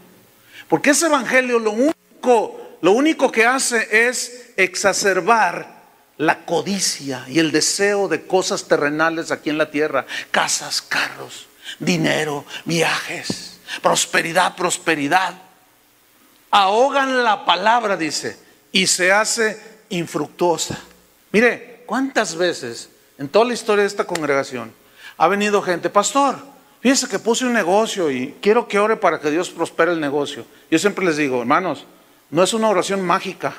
Porque ese evangelio lo único que hace es exacerbar la codicia y el deseo de cosas terrenales aquí en la tierra. Casas, carros, dinero, viajes, prosperidad, prosperidad. Ahogan la palabra, dice, y se hace infructuosa. Mire, ¿cuántas veces en toda la historia de esta congregación ha venido gente? Pastor, fíjese que puse un negocio y quiero que ore para que Dios prospere el negocio. Yo siempre les digo, hermanos, no es una oración mágica.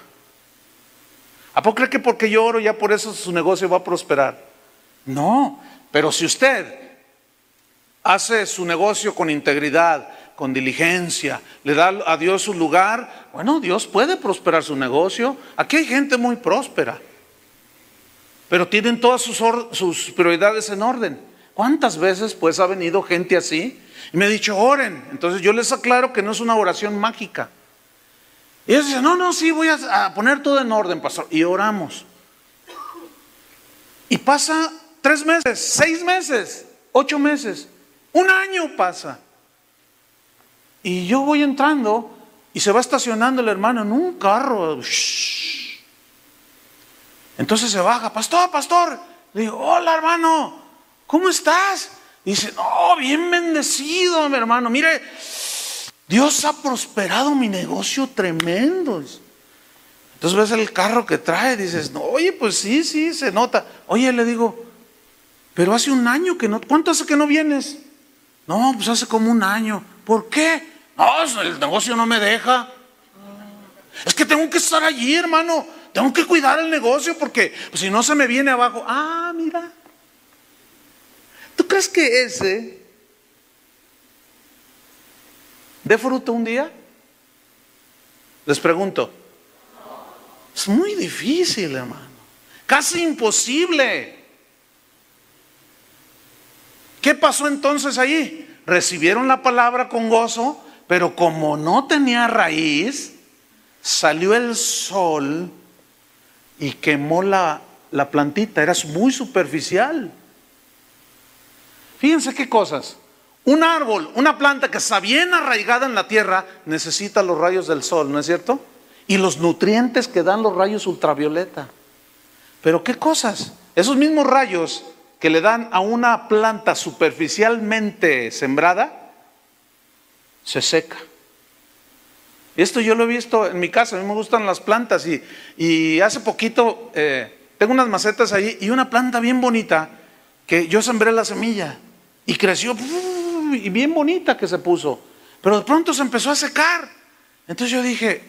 ¿A poco cree que porque yo oro ya por eso su negocio va a prosperar? No, pero si usted hace su negocio con integridad, con diligencia, le da a Dios su lugar, bueno, Dios puede prosperar su negocio. Aquí hay gente muy próspera, pero tienen todas sus prioridades en orden. ¿Cuántas veces pues ha venido gente así y me ha dicho, oren? Entonces yo les aclaro que no es una oración mágica. Y ellos dicen, no, sí, voy a poner todo en orden, pastor. Y oramos. Y pasa 3 meses, 6 meses, 8 meses, 1 año pasa. Y yo voy entrando y se va estacionando el hermano en un carro. Entonces se baja, pastor. Le digo, hola hermano, ¿cómo estás? Y dice, no, bien bendecido, mi hermano. Mire, Dios ha prosperado mi negocio tremendo. Entonces ves el carro que trae, dices, no, oye, pues sí, se nota. Oye, le digo, pero hace 1 año que no, ¿cuánto hace que no vienes? No, pues hace como 1 año. ¿Por qué? No, el negocio no me deja. Es que tengo que estar allí, hermano. Tengo que cuidar el negocio porque pues, si no se me viene abajo. Ah, mira. ¿Tú crees que ese dé fruto un día? Les pregunto. Es muy difícil, hermano. Casi imposible. ¿Qué pasó entonces allí? Recibieron la palabra con gozo, pero como no tenía raíz, salió el sol y quemó la plantita. Era muy superficial. Fíjense qué cosas. Un árbol, una planta que está bien arraigada en la tierra, necesita los rayos del sol, ¿no es cierto? Y los nutrientes que dan los rayos ultravioleta. Pero qué cosas. Esos mismos rayos que le dan a una planta superficialmente sembrada, se seca. Esto yo lo he visto en mi casa. A mí me gustan las plantas y hace poquito tengo unas macetas ahí y una planta bien bonita que yo sembré la semilla y creció y bien bonita que se puso, pero de pronto se empezó a secar. Entonces yo dije,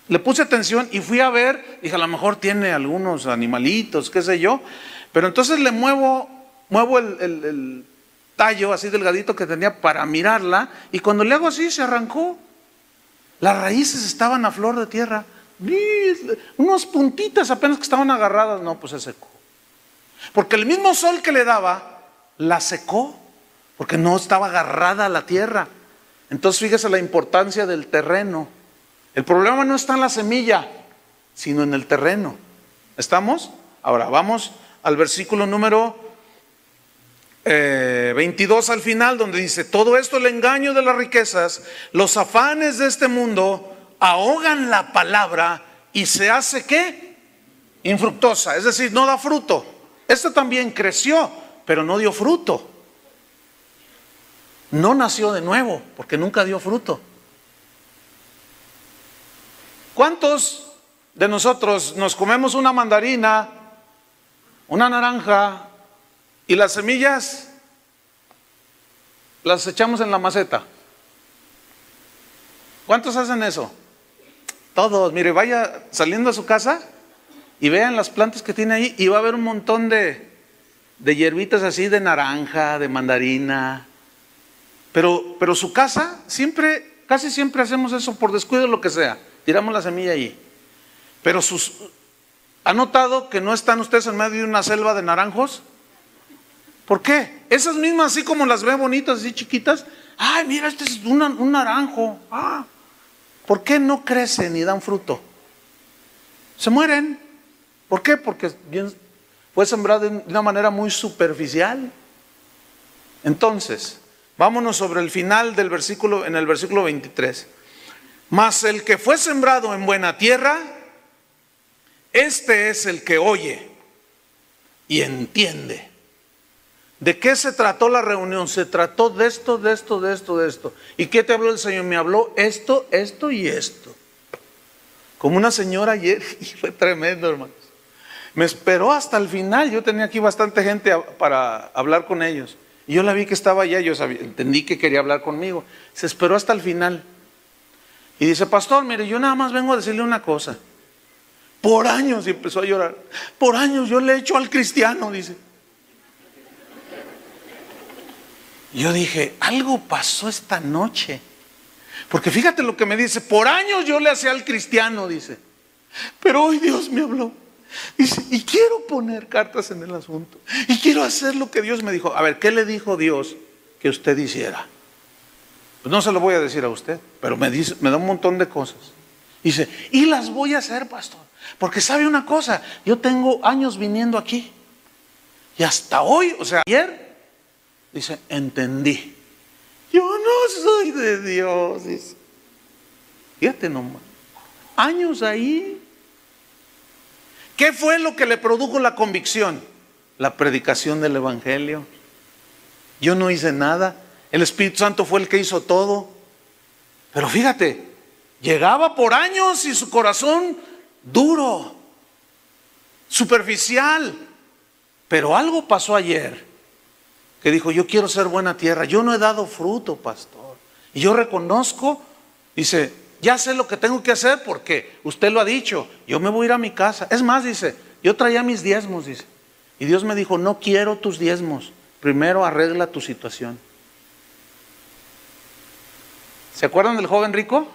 le puse atención y fui a ver, dije a lo mejor tiene algunos animalitos, qué sé yo, pero entonces le muevo el tallo así delgadito que tenía para mirarla y cuando le hago así se arrancó. Las raíces estaban a flor de tierra, unas puntitas apenas que estaban agarradas, no, pues se secó. Porque el mismo sol que le daba, la secó, porque no estaba agarrada a la tierra. Entonces fíjese la importancia del terreno. El problema no está en la semilla, sino en el terreno. ¿Estamos? Ahora vamos al versículo número 22 al final, donde dice, todo esto, el engaño de las riquezas, los afanes de este mundo, ahogan la palabra y se hace ¿qué? Infructuosa, es decir, no da fruto. Esto también creció, pero no dio fruto. No nació de nuevo, porque nunca dio fruto. ¿Cuántos de nosotros nos comemos una mandarina, una naranja y las semillas las echamos en la maceta? ¿Cuántos hacen eso? Todos. Mire, vaya saliendo a su casa y vean las plantas que tiene ahí y va a haber un montón de hierbitas así de naranja, de mandarina. Pero su casa, casi siempre hacemos eso por descuido, lo que sea. Tiramos la semilla allí. Pero ¿ha notado que no están ustedes en medio de una selva de naranjos? ¿Por qué? Esas mismas, así como las ve bonitas, así chiquitas. Ay, mira, este es un naranjo. ¿Por qué no crecen ni dan fruto? Se mueren. ¿Por qué? Porque fue sembrado de una manera muy superficial. Entonces, vámonos sobre el final del versículo, en el versículo 23. Mas el que fue sembrado en buena tierra, este es el que oye y entiende. ¿De qué se trató la reunión? Se trató de esto. ¿Y qué te habló el Señor? Me habló esto y esto. Como una señora ayer, y fue tremendo, hermanos. Me esperó hasta el final. Yo tenía aquí bastante gente para hablar con ellos. Y yo la vi que estaba allá, entendí que quería hablar conmigo. Se esperó hasta el final. Y dice, pastor, mire, yo nada más vengo a decirle una cosa. Por años, y empezó a llorar, por años yo le he hecho al cristiano, dice. Y yo dije, algo pasó esta noche. Porque fíjate lo que me dice, por años yo le hacía al cristiano, dice. Pero hoy Dios me habló. Dice, y quiero poner cartas en el asunto. Y quiero hacer lo que Dios me dijo. A ver, ¿qué le dijo Dios que usted hiciera? Pues no se lo voy a decir a usted, pero me da un montón de cosas. Dice, y las voy a hacer, pastor. Porque sabe una cosa, yo tengo años viniendo aquí. Y hasta hoy, o sea, ayer, dice, entendí. Yo no soy de Dios, dice. Fíjate nomás. Años ahí. ¿Qué fue lo que le produjo la convicción? La predicación del Evangelio. Yo no hice nada. El Espíritu Santo fue el que hizo todo. Pero fíjate, llegaba por años y su corazón duro, superficial. Pero algo pasó ayer que dijo, yo quiero ser buena tierra. Yo no he dado fruto, pastor. Y yo reconozco, dice, ya sé lo que tengo que hacer porque usted lo ha dicho. Yo me voy a ir a mi casa. Es más, dice, yo traía mis diezmos, dice. Y Dios me dijo, no quiero tus diezmos. Primero arregla tu situación. ¿Se acuerdan del joven rico?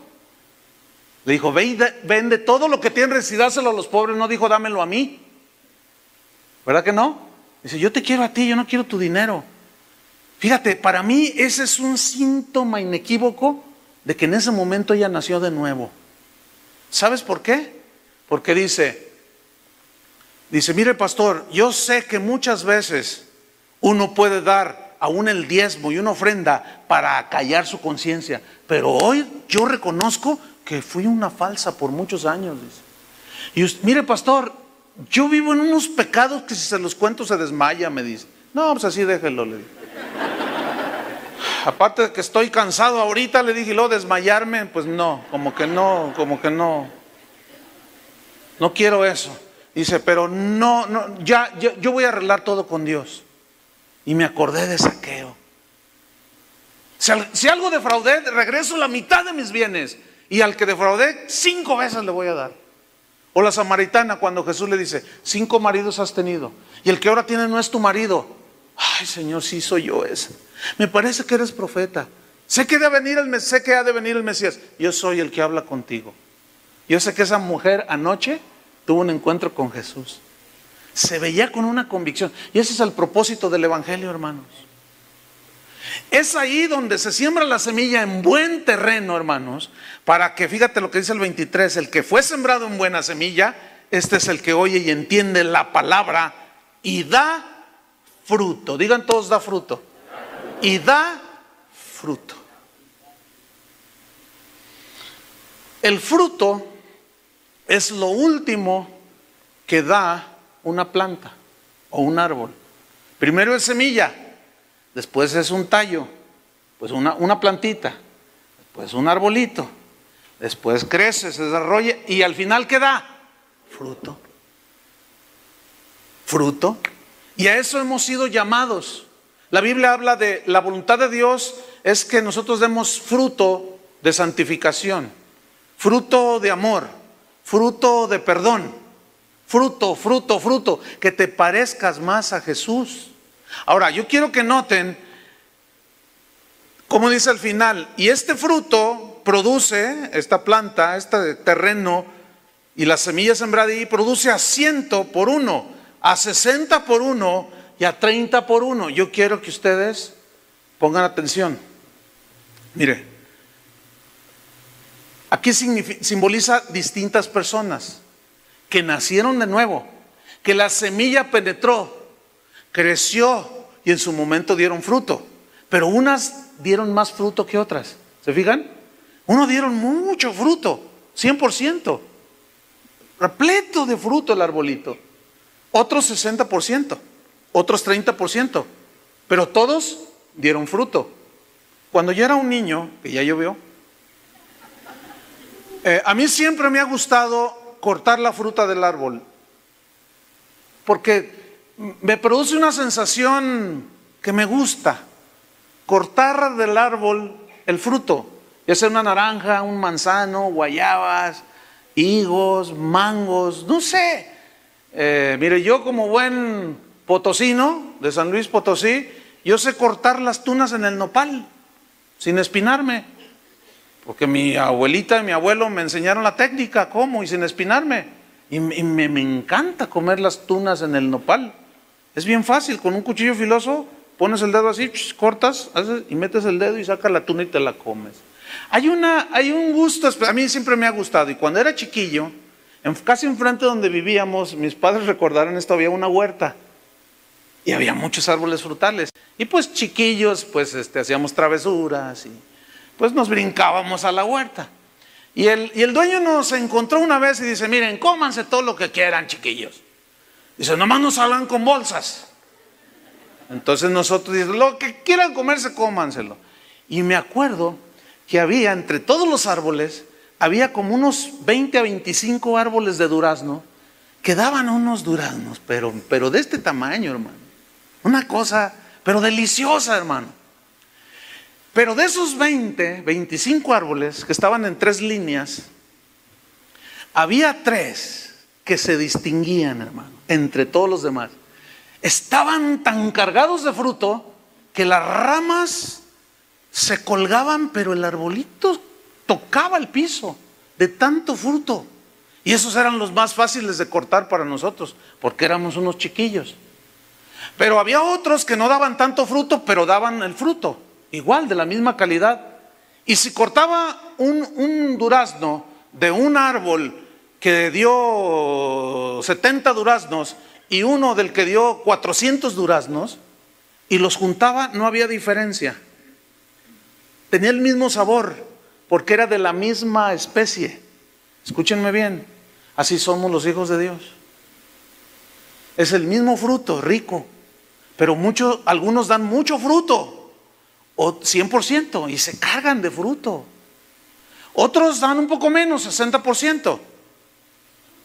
Le dijo, ve y vende todo lo que tienes y dáselo a los pobres. No dijo, dámelo a mí. ¿Verdad que no? Dice, yo te quiero a ti, yo no quiero tu dinero. Fíjate, para mí ese es un síntoma inequívoco de que en ese momento ella nació de nuevo. ¿Sabes por qué? Porque dice, mire pastor, yo sé que muchas veces uno puede dar aún el diezmo y una ofrenda para acallar su conciencia, pero hoy yo reconozco que fui una falsa por muchos años, dice. Y mire pastor, yo vivo en unos pecados que si se los cuento se desmaya, me dice. No, pues así déjelo, le dije. Aparte de que estoy cansado ahorita, le dije, y luego desmayarme, pues no, como que no quiero eso. Dice, pero no, yo voy a arreglar todo con Dios. Y me acordé de Zaqueo. Si algo defraudé, regreso la mitad de mis bienes. Y al que defraudé, 5 veces le voy a dar. O la samaritana cuando Jesús le dice, 5 maridos has tenido. Y el que ahora tiene no es tu marido. Ay, Señor, sí soy yo ese. Me parece que eres profeta. Sé que ha de venir el Mesías. Yo soy el que habla contigo. Yo sé que esa mujer anoche tuvo un encuentro con Jesús. Se veía con una convicción. Y ese es el propósito del Evangelio, hermanos. Es ahí donde se siembra la semilla en buen terreno, hermanos, para que, fíjate lo que dice el 23, el que fue sembrado en buena semilla, este es el que oye y entiende la palabra y da fruto. Digan todos, da fruto. Y da fruto. El fruto es lo último que da una planta o un árbol. Primero es semilla, después es un tallo, pues una plantita, después un arbolito, después crece, se desarrolla y al final ¿qué da? Fruto. Fruto. Y a eso hemos sido llamados. La Biblia habla de la voluntad de Dios es que nosotros demos fruto de santificación, fruto de amor, fruto de perdón, fruto, que te parezcas más a Jesús. Ahora, yo quiero que noten, como dice al final, y este fruto produce, esta planta, este terreno y la semilla sembrada ahí, produce a 100 por 1, a 60 por 1 y a 30 por 1. Yo quiero que ustedes pongan atención. Mire, aquí simboliza distintas personas que nacieron de nuevo, que la semilla penetró, creció y en su momento dieron fruto. Pero unas dieron más fruto que otras. ¿Se fijan? Unos dieron mucho fruto, 100%. Repleto de fruto el arbolito. Otros 60%, otros 30%. Pero todos dieron fruto. Cuando yo era un niño, que ya llovió, a mí siempre me ha gustado cortar la fruta del árbol, porque me produce una sensación que me gusta. Cortar del árbol el fruto, ya sea una naranja, un manzano, guayabas, higos, mangos, no sé. Mire, yo como buen potosino de San Luis Potosí, yo sé cortar las tunas en el nopal sin espinarme, porque mi abuelita y mi abuelo me enseñaron la técnica, cómo y sin espinarme. Y me encanta comer las tunas en el nopal. Es bien fácil, con un cuchillo filoso pones el dedo así, cortas y metes el dedo y sacas la tuna y te la comes. Hay un gusto, a mí siempre me ha gustado. Y cuando era chiquillo, casi enfrente donde vivíamos, mis padres recordarán esto, había una huerta. Y había muchos árboles frutales. Y pues chiquillos, pues hacíamos travesuras y pues nos brincábamos a la huerta. Y el dueño nos encontró una vez y dice, miren, cómanse todo lo que quieran, chiquillos. Dice, nomás no salgan con bolsas. Entonces nosotros dijimos, lo que quieran comerse, cómanselo. Y me acuerdo que había entre todos los árboles, había como unos 20 a 25 árboles de durazno que daban unos duraznos, pero de este tamaño, hermano. Una cosa, pero deliciosa, hermano. Pero de esos 20, 25 árboles que estaban en 3 líneas, había 3 que se distinguían, hermano, entre todos los demás. Estaban tan cargados de fruto que las ramas se colgaban, pero el arbolito tocaba el piso de tanto fruto. Y esos eran los más fáciles de cortar para nosotros, porque éramos unos chiquillos. Pero había otros que no daban tanto fruto, pero daban el fruto, igual, de la misma calidad. Y si cortaba un durazno de un árbol que dio 70 duraznos y uno del que dio 400 duraznos, y los juntaba, no había diferencia. Tenía el mismo sabor, porque era de la misma especie. Escúchenme bien, así somos los hijos de Dios. Es el mismo fruto, rico, pero algunos dan mucho fruto, o 100%, y se cargan de fruto. Otros dan un poco menos, 60%,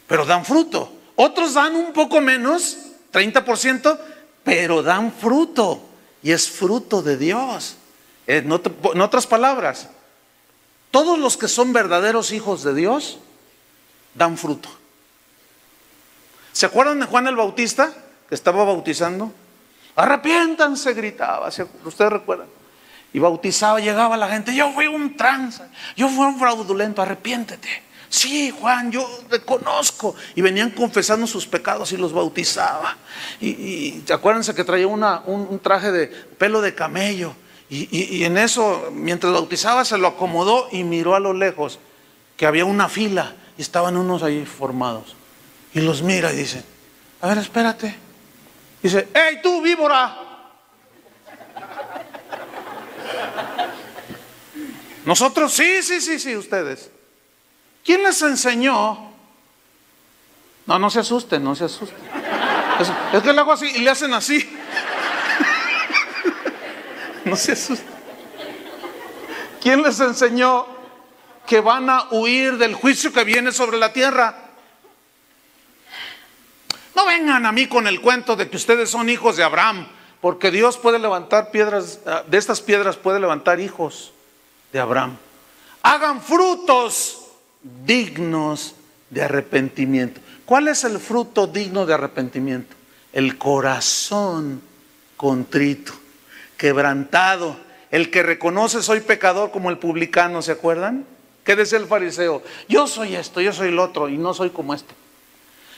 pero dan fruto. Otros dan un poco menos, 30%, pero dan fruto, y es fruto de Dios. En otras palabras, todos los que son verdaderos hijos de Dios dan fruto. ¿Se acuerdan de Juan el Bautista que estaba bautizando? Arrepiéntanse, gritaba. ¿Ustedes recuerdan? Y bautizaba, llegaba la gente, yo fui un tranza, yo fui un fraudulento, arrepiéntete. Sí, Juan, yo reconozco. Y venían confesando sus pecados y los bautizaba. Y acuérdense que traía un traje de pelo de camello. Y en eso, mientras bautizaba, se lo acomodó y miró a lo lejos que había una fila y estaban unos ahí formados. Y los mira y dice, a ver, espérate. Dice, ¡hey, tú, víbora! Nosotros, sí, ustedes. ¿Quién les enseñó? No se asusten. Es que le hago así y le hacen así. No se asusten. ¿Quién les enseñó que van a huir del juicio que viene sobre la tierra? No vengan a mí con el cuento de que ustedes son hijos de Abraham, porque Dios puede levantar piedras, de estas piedras puede levantar hijos de Abraham. Hagan frutos dignos de arrepentimiento. ¿Cuál es el fruto digno de arrepentimiento? El corazón contrito, quebrantado, el que reconoce soy pecador, como el publicano, ¿se acuerdan? ¿Qué decía el fariseo? Yo soy esto, yo soy el otro y no soy como este.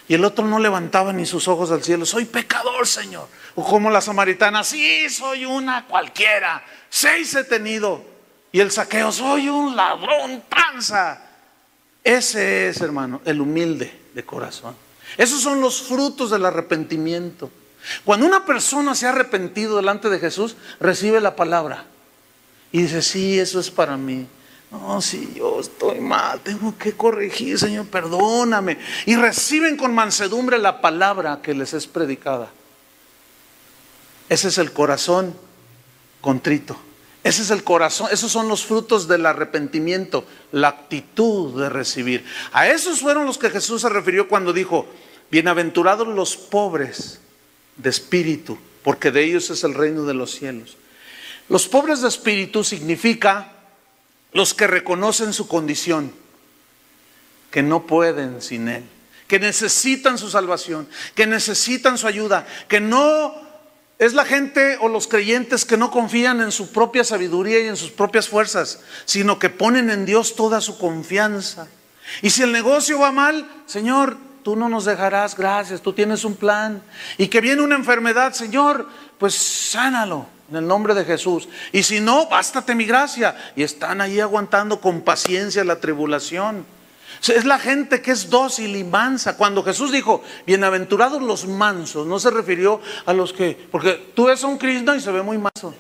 Y el otro no levantaba ni sus ojos al cielo, soy pecador, Señor. O como la samaritana, sí, soy una cualquiera, 6 he tenido. Y el Zaqueo, soy un ladrón, tranza. Ese es, hermano, el humilde de corazón. Esos son los frutos del arrepentimiento. Cuando una persona se ha arrepentido delante de Jesús, recibe la palabra y dice, sí, eso es para mí. No, sí, yo estoy mal, tengo que corregir, Señor, perdóname. Y reciben con mansedumbre la palabra que les es predicada. Ese es el corazón contrito. Ese es el corazón, esos son los frutos del arrepentimiento, la actitud de recibir. A esos fueron los que Jesús se refirió cuando dijo, bienaventurados los pobres de espíritu, porque de ellos es el reino de los cielos. Los pobres de espíritu significa los que reconocen su condición, que no pueden sin Él, que necesitan su salvación, que necesitan su ayuda, que no es la gente o los creyentes que no confían en su propia sabiduría y en sus propias fuerzas, sino que ponen en Dios toda su confianza. Y si el negocio va mal, Señor, tú no nos dejarás, gracias, tú tienes un plan. Y que viene una enfermedad, Señor, pues sánalo en el nombre de Jesús. Y si no, bástate mi gracia. Y están ahí aguantando con paciencia la tribulación. Es la gente que es dócil y mansa. Cuando Jesús dijo, bienaventurados los mansos, no se refirió a los que, porque tú ves a un Krishna y se ve muy manso.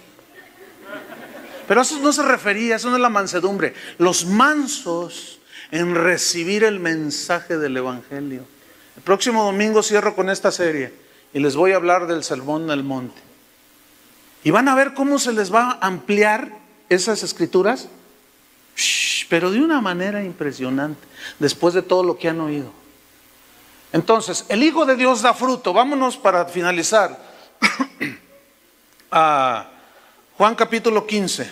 Pero eso no se refería, eso no es la mansedumbre. Los mansos en recibir el mensaje del Evangelio. El próximo domingo cierro con esta serie y les voy a hablar del Sermón del Monte. Y van a ver cómo se les va a ampliar esas escrituras, pero de una manera impresionante, después de todo lo que han oído. Entonces, el Hijo de Dios da fruto. Vámonos para finalizar a Juan capítulo 15.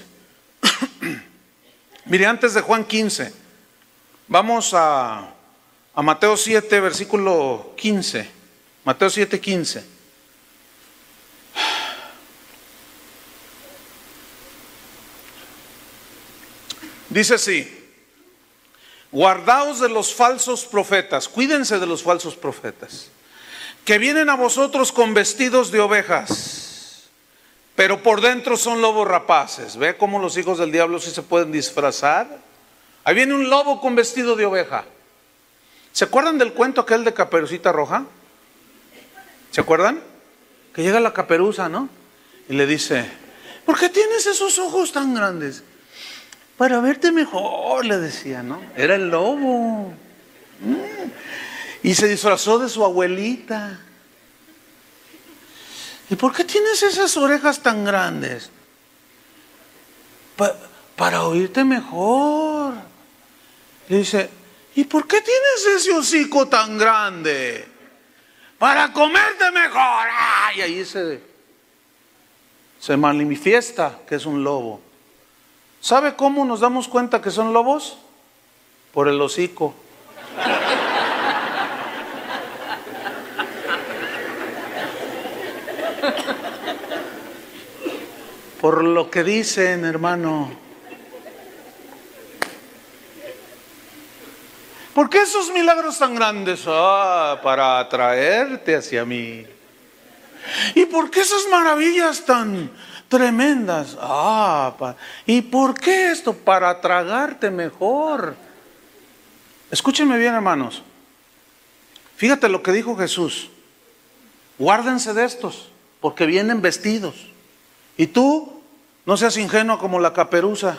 Mire, antes de Juan 15, vamos a Mateo 7, versículo 15. Mateo 7, 15. Dice así: guardaos de los falsos profetas, cuídense de los falsos profetas, que vienen a vosotros con vestidos de ovejas, pero por dentro son lobos rapaces. ¿Ve cómo los hijos del diablo sí se pueden disfrazar? Ahí viene un lobo con vestido de oveja. ¿Se acuerdan del cuento aquel de Caperucita Roja? ¿Se acuerdan? Que llega la caperuza, ¿no? Y le dice, ¿por qué tienes esos ojos tan grandes? Para verte mejor, le decía, ¿no? Era el lobo. Y se disfrazó de su abuelita. ¿Y por qué tienes esas orejas tan grandes? Para oírte mejor. Le dice, ¿y por qué tienes ese hocico tan grande? Para comerte mejor. Y ahí se manifiesta que es un lobo. ¿Sabe cómo nos damos cuenta que son lobos? Por el hocico. Por lo que dicen, hermano. ¿Por qué esos milagros tan grandes? Para atraerte hacia mí. ¿Y por qué esas maravillas tan tremendas? ¿Y por qué esto? Para tragarte mejor. Escúchenme bien, hermanos. Fíjate lo que dijo Jesús. Guárdense de estos, porque vienen vestidos. Y tú, no seas ingenuo como la caperuza.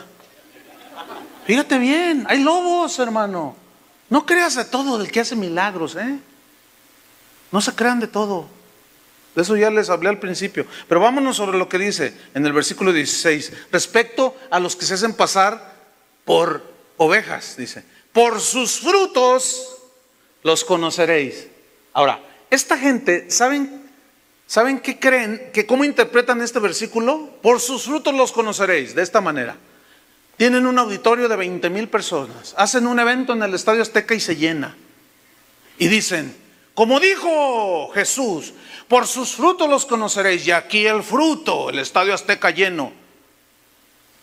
Fíjate bien, hay lobos, hermano. No creas de todo el que hace milagros, ¿eh? No se crean de todo. De eso ya les hablé al principio. Pero vámonos sobre lo que dice en el versículo 16. Respecto a los que se hacen pasar por ovejas, dice. Por sus frutos los conoceréis. Ahora, esta gente, ¿saben qué creen? Que ¿cómo interpretan este versículo? Por sus frutos los conoceréis. De esta manera. Tienen un auditorio de 20,000 personas. Hacen un evento en el Estadio Azteca y se llena. Y dicen, como dijo Jesús, por sus frutos los conoceréis. Y aquí el fruto, el Estadio Azteca lleno.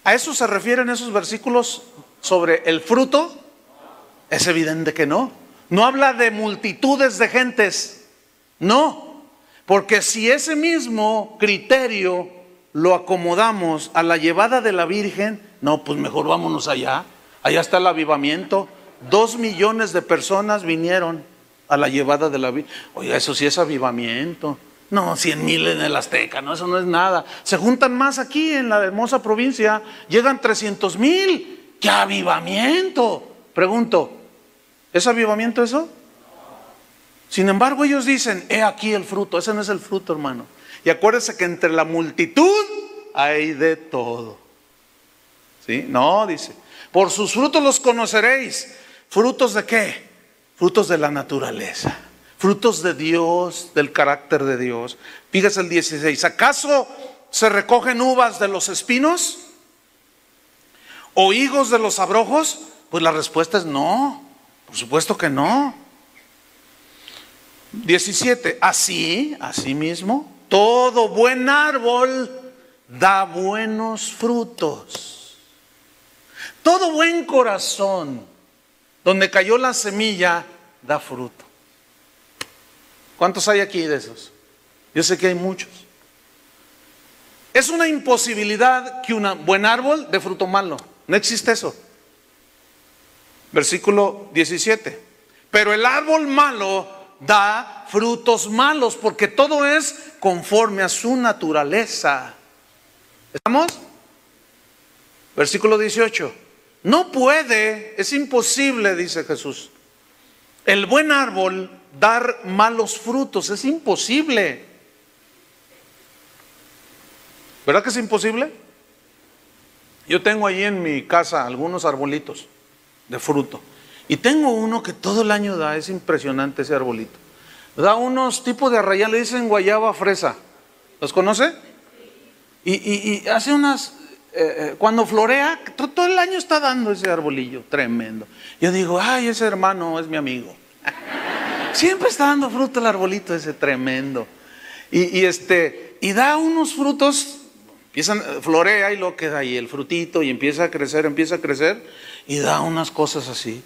¿A eso se refieren esos versículos sobre el fruto? Es evidente que no. No habla de multitudes de gentes. No. Porque si ese mismo criterio lo acomodamos a la llevada de la Virgen, no, pues mejor vámonos allá. Allá está el avivamiento. 2 millones de personas vinieron a la llevada de la Virgen. Oiga, eso sí es avivamiento. No, 100,000 en el Azteca, no, eso no es nada. Se juntan más aquí en la hermosa provincia, llegan 300,000. ¡Qué avivamiento! Pregunto, ¿es avivamiento eso? Sin embargo, ellos dicen, he aquí el fruto. Ese no es el fruto, hermano. Y acuérdense que entre la multitud hay de todo. ¿Sí? No, dice, por sus frutos los conoceréis. ¿Frutos de qué? Frutos de la naturaleza. Frutos de Dios, del carácter de Dios. Fíjese el 16. ¿Acaso se recogen uvas de los espinos? ¿O higos de los abrojos? Pues la respuesta es no. Por supuesto que no. 17. Así mismo, todo buen árbol da buenos frutos. Todo buen corazón donde cayó la semilla da fruto. ¿Cuántos hay aquí de esos? Yo sé que hay muchos. Es una imposibilidad que un buen árbol dé fruto malo. No existe eso. Versículo 17. Pero el árbol malo da frutos malos, porque todo es conforme a su naturaleza. ¿Estamos? Versículo 18. No puede, es imposible, dice Jesús, el buen árbol dar malos frutos. Es imposible. ¿Verdad que es imposible? Yo tengo allí en mi casa algunos arbolitos de fruto. Y tengo uno que todo el año da, es impresionante ese arbolito. Da unos tipos de arrayán, le dicen guayaba fresa. ¿Los conoce? Y hace unas, cuando florea, todo el año está dando ese arbolillo, tremendo. Yo digo, ay, ese hermano es mi amigo. Siempre está dando fruto el arbolito ese tremendo. Y da unos frutos, florea y lo queda ahí el frutito y empieza a crecer y da unas cosas así.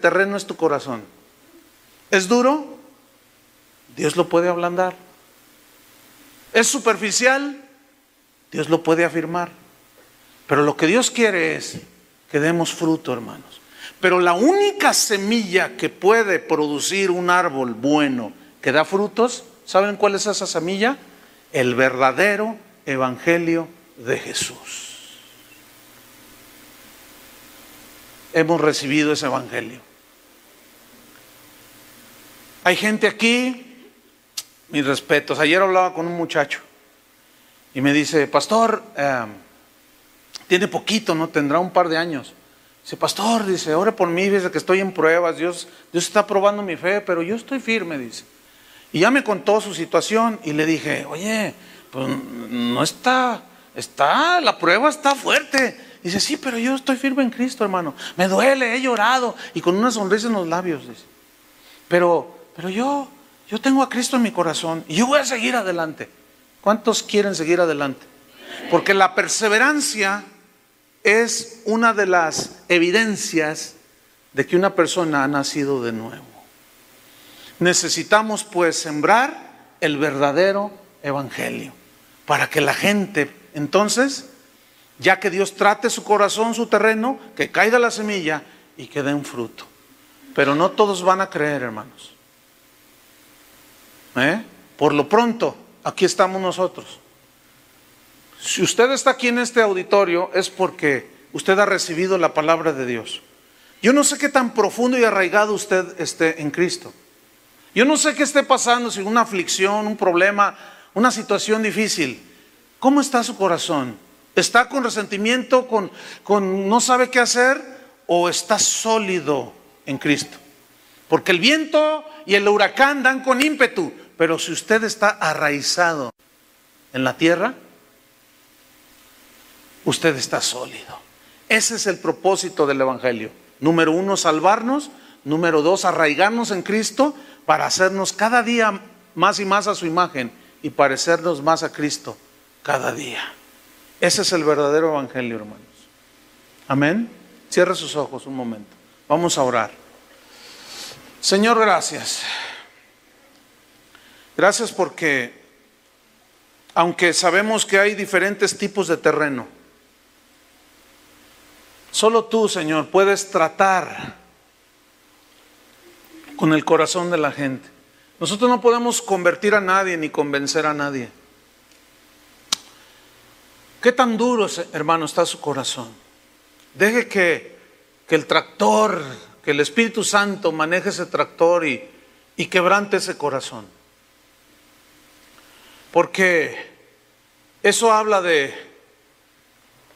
Terreno es tu corazón. ¿Es duro? Dios lo puede ablandar. ¿Es superficial? Dios lo puede afirmar. Pero lo que Dios quiere es que demos fruto, hermanos. Pero la única semilla que puede producir un árbol bueno que da frutos, ¿saben cuál es esa semilla? El verdadero evangelio de Jesús. Hemos recibido ese evangelio. Hay gente aquí, mis respetos. Ayer hablaba con un muchacho y me dice, pastor, tiene poquito, ¿no? Tendrá un par de años. Dice, pastor, dice, ore por mí, dice que estoy en pruebas, Dios está probando mi fe, pero yo estoy firme, dice. Y ya me contó su situación y le dije, oye, pues no la prueba está fuerte. Dice, sí, pero yo estoy firme en Cristo, hermano. Me duele, he llorado y con una sonrisa en los labios, dice. Pero yo tengo a Cristo en mi corazón y yo voy a seguir adelante. ¿Cuántos quieren seguir adelante? Porque la perseverancia es una de las evidencias de que una persona ha nacido de nuevo. Necesitamos pues sembrar el verdadero evangelio para que la gente, entonces, ya que Dios trate su corazón, su terreno, que caiga la semilla y que dé un fruto. Pero no todos van a creer, hermanos. Por lo pronto, aquí estamos nosotros. Si usted está aquí en este auditorio es porque usted ha recibido la palabra de Dios. Yo no sé qué tan profundo y arraigado usted esté en Cristo. Yo no sé qué esté pasando, si una aflicción, un problema, una situación difícil. ¿Cómo está su corazón? ¿Está con resentimiento, con no sabe qué hacer, o está sólido en Cristo? Porque el viento y el huracán dan con ímpetu, pero si usted está arraizado en la tierra, usted está sólido. Ese es el propósito del Evangelio. Número 1, salvarnos. Número 2, arraigarnos en Cristo para hacernos cada día más y más a su imagen y parecernos más a Cristo cada día. Ese es el verdadero Evangelio, hermanos. Amén. Cierre sus ojos un momento. Vamos a orar. Señor, gracias. Gracias porque, aunque sabemos que hay diferentes tipos de terreno, solo tú, Señor, puedes tratar con el corazón de la gente. Nosotros no podemos convertir a nadie ni convencer a nadie. ¿Qué tan duro, hermano, está su corazón? Deje que el tractor, que el Espíritu Santo maneje ese tractor y quebrante ese corazón. Porque eso habla de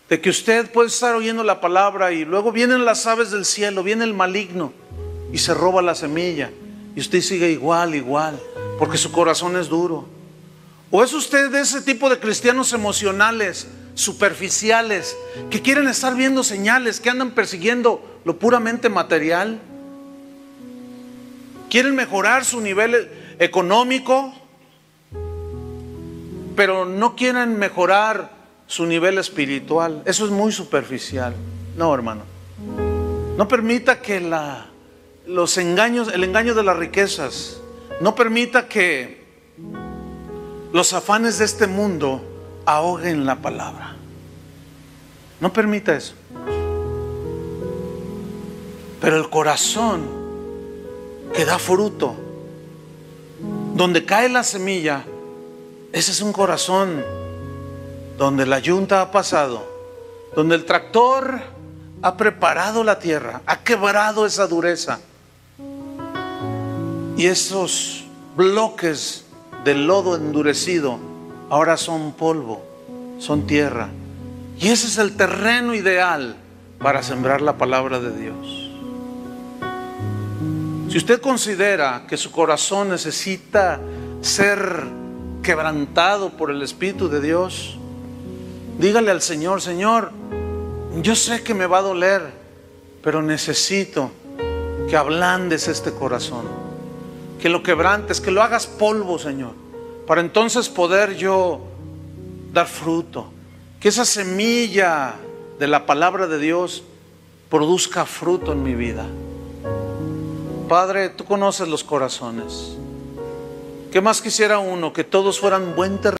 que usted puede estar oyendo la palabra y luego vienen las aves del cielo, viene el maligno y se roba la semilla y usted sigue igual, porque su corazón es duro. ¿O es usted de ese tipo de cristianos emocionales, superficiales, que quieren estar viendo señales, que andan persiguiendo lo puramente material? ¿Quieren mejorar su nivel económico, pero no quieren mejorar su nivel espiritual? Eso es muy superficial. No, hermano. No permita que el engaño de las riquezas, no permita que los afanes de este mundo ahoguen la palabra. No permita eso. Pero el corazón que da fruto, donde cae la semilla, ese es un corazón donde la yunta ha pasado, donde el tractor ha preparado la tierra, ha quebrado esa dureza, y esos bloques del lodo endurecido ahora son polvo, son tierra, y ese es el terreno ideal para sembrar la palabra de Dios. Si usted considera que su corazón necesita ser quebrantado por el Espíritu de Dios, dígale al Señor: Señor, yo sé que me va a doler, pero necesito que ablandes este corazón, que lo quebrantes, que lo hagas polvo, Señor, para entonces poder yo dar fruto, que esa semilla de la palabra de Dios produzca fruto en mi vida. Padre, tú conoces los corazones. ¿Qué más quisiera uno? Que todos fueran buen terreno.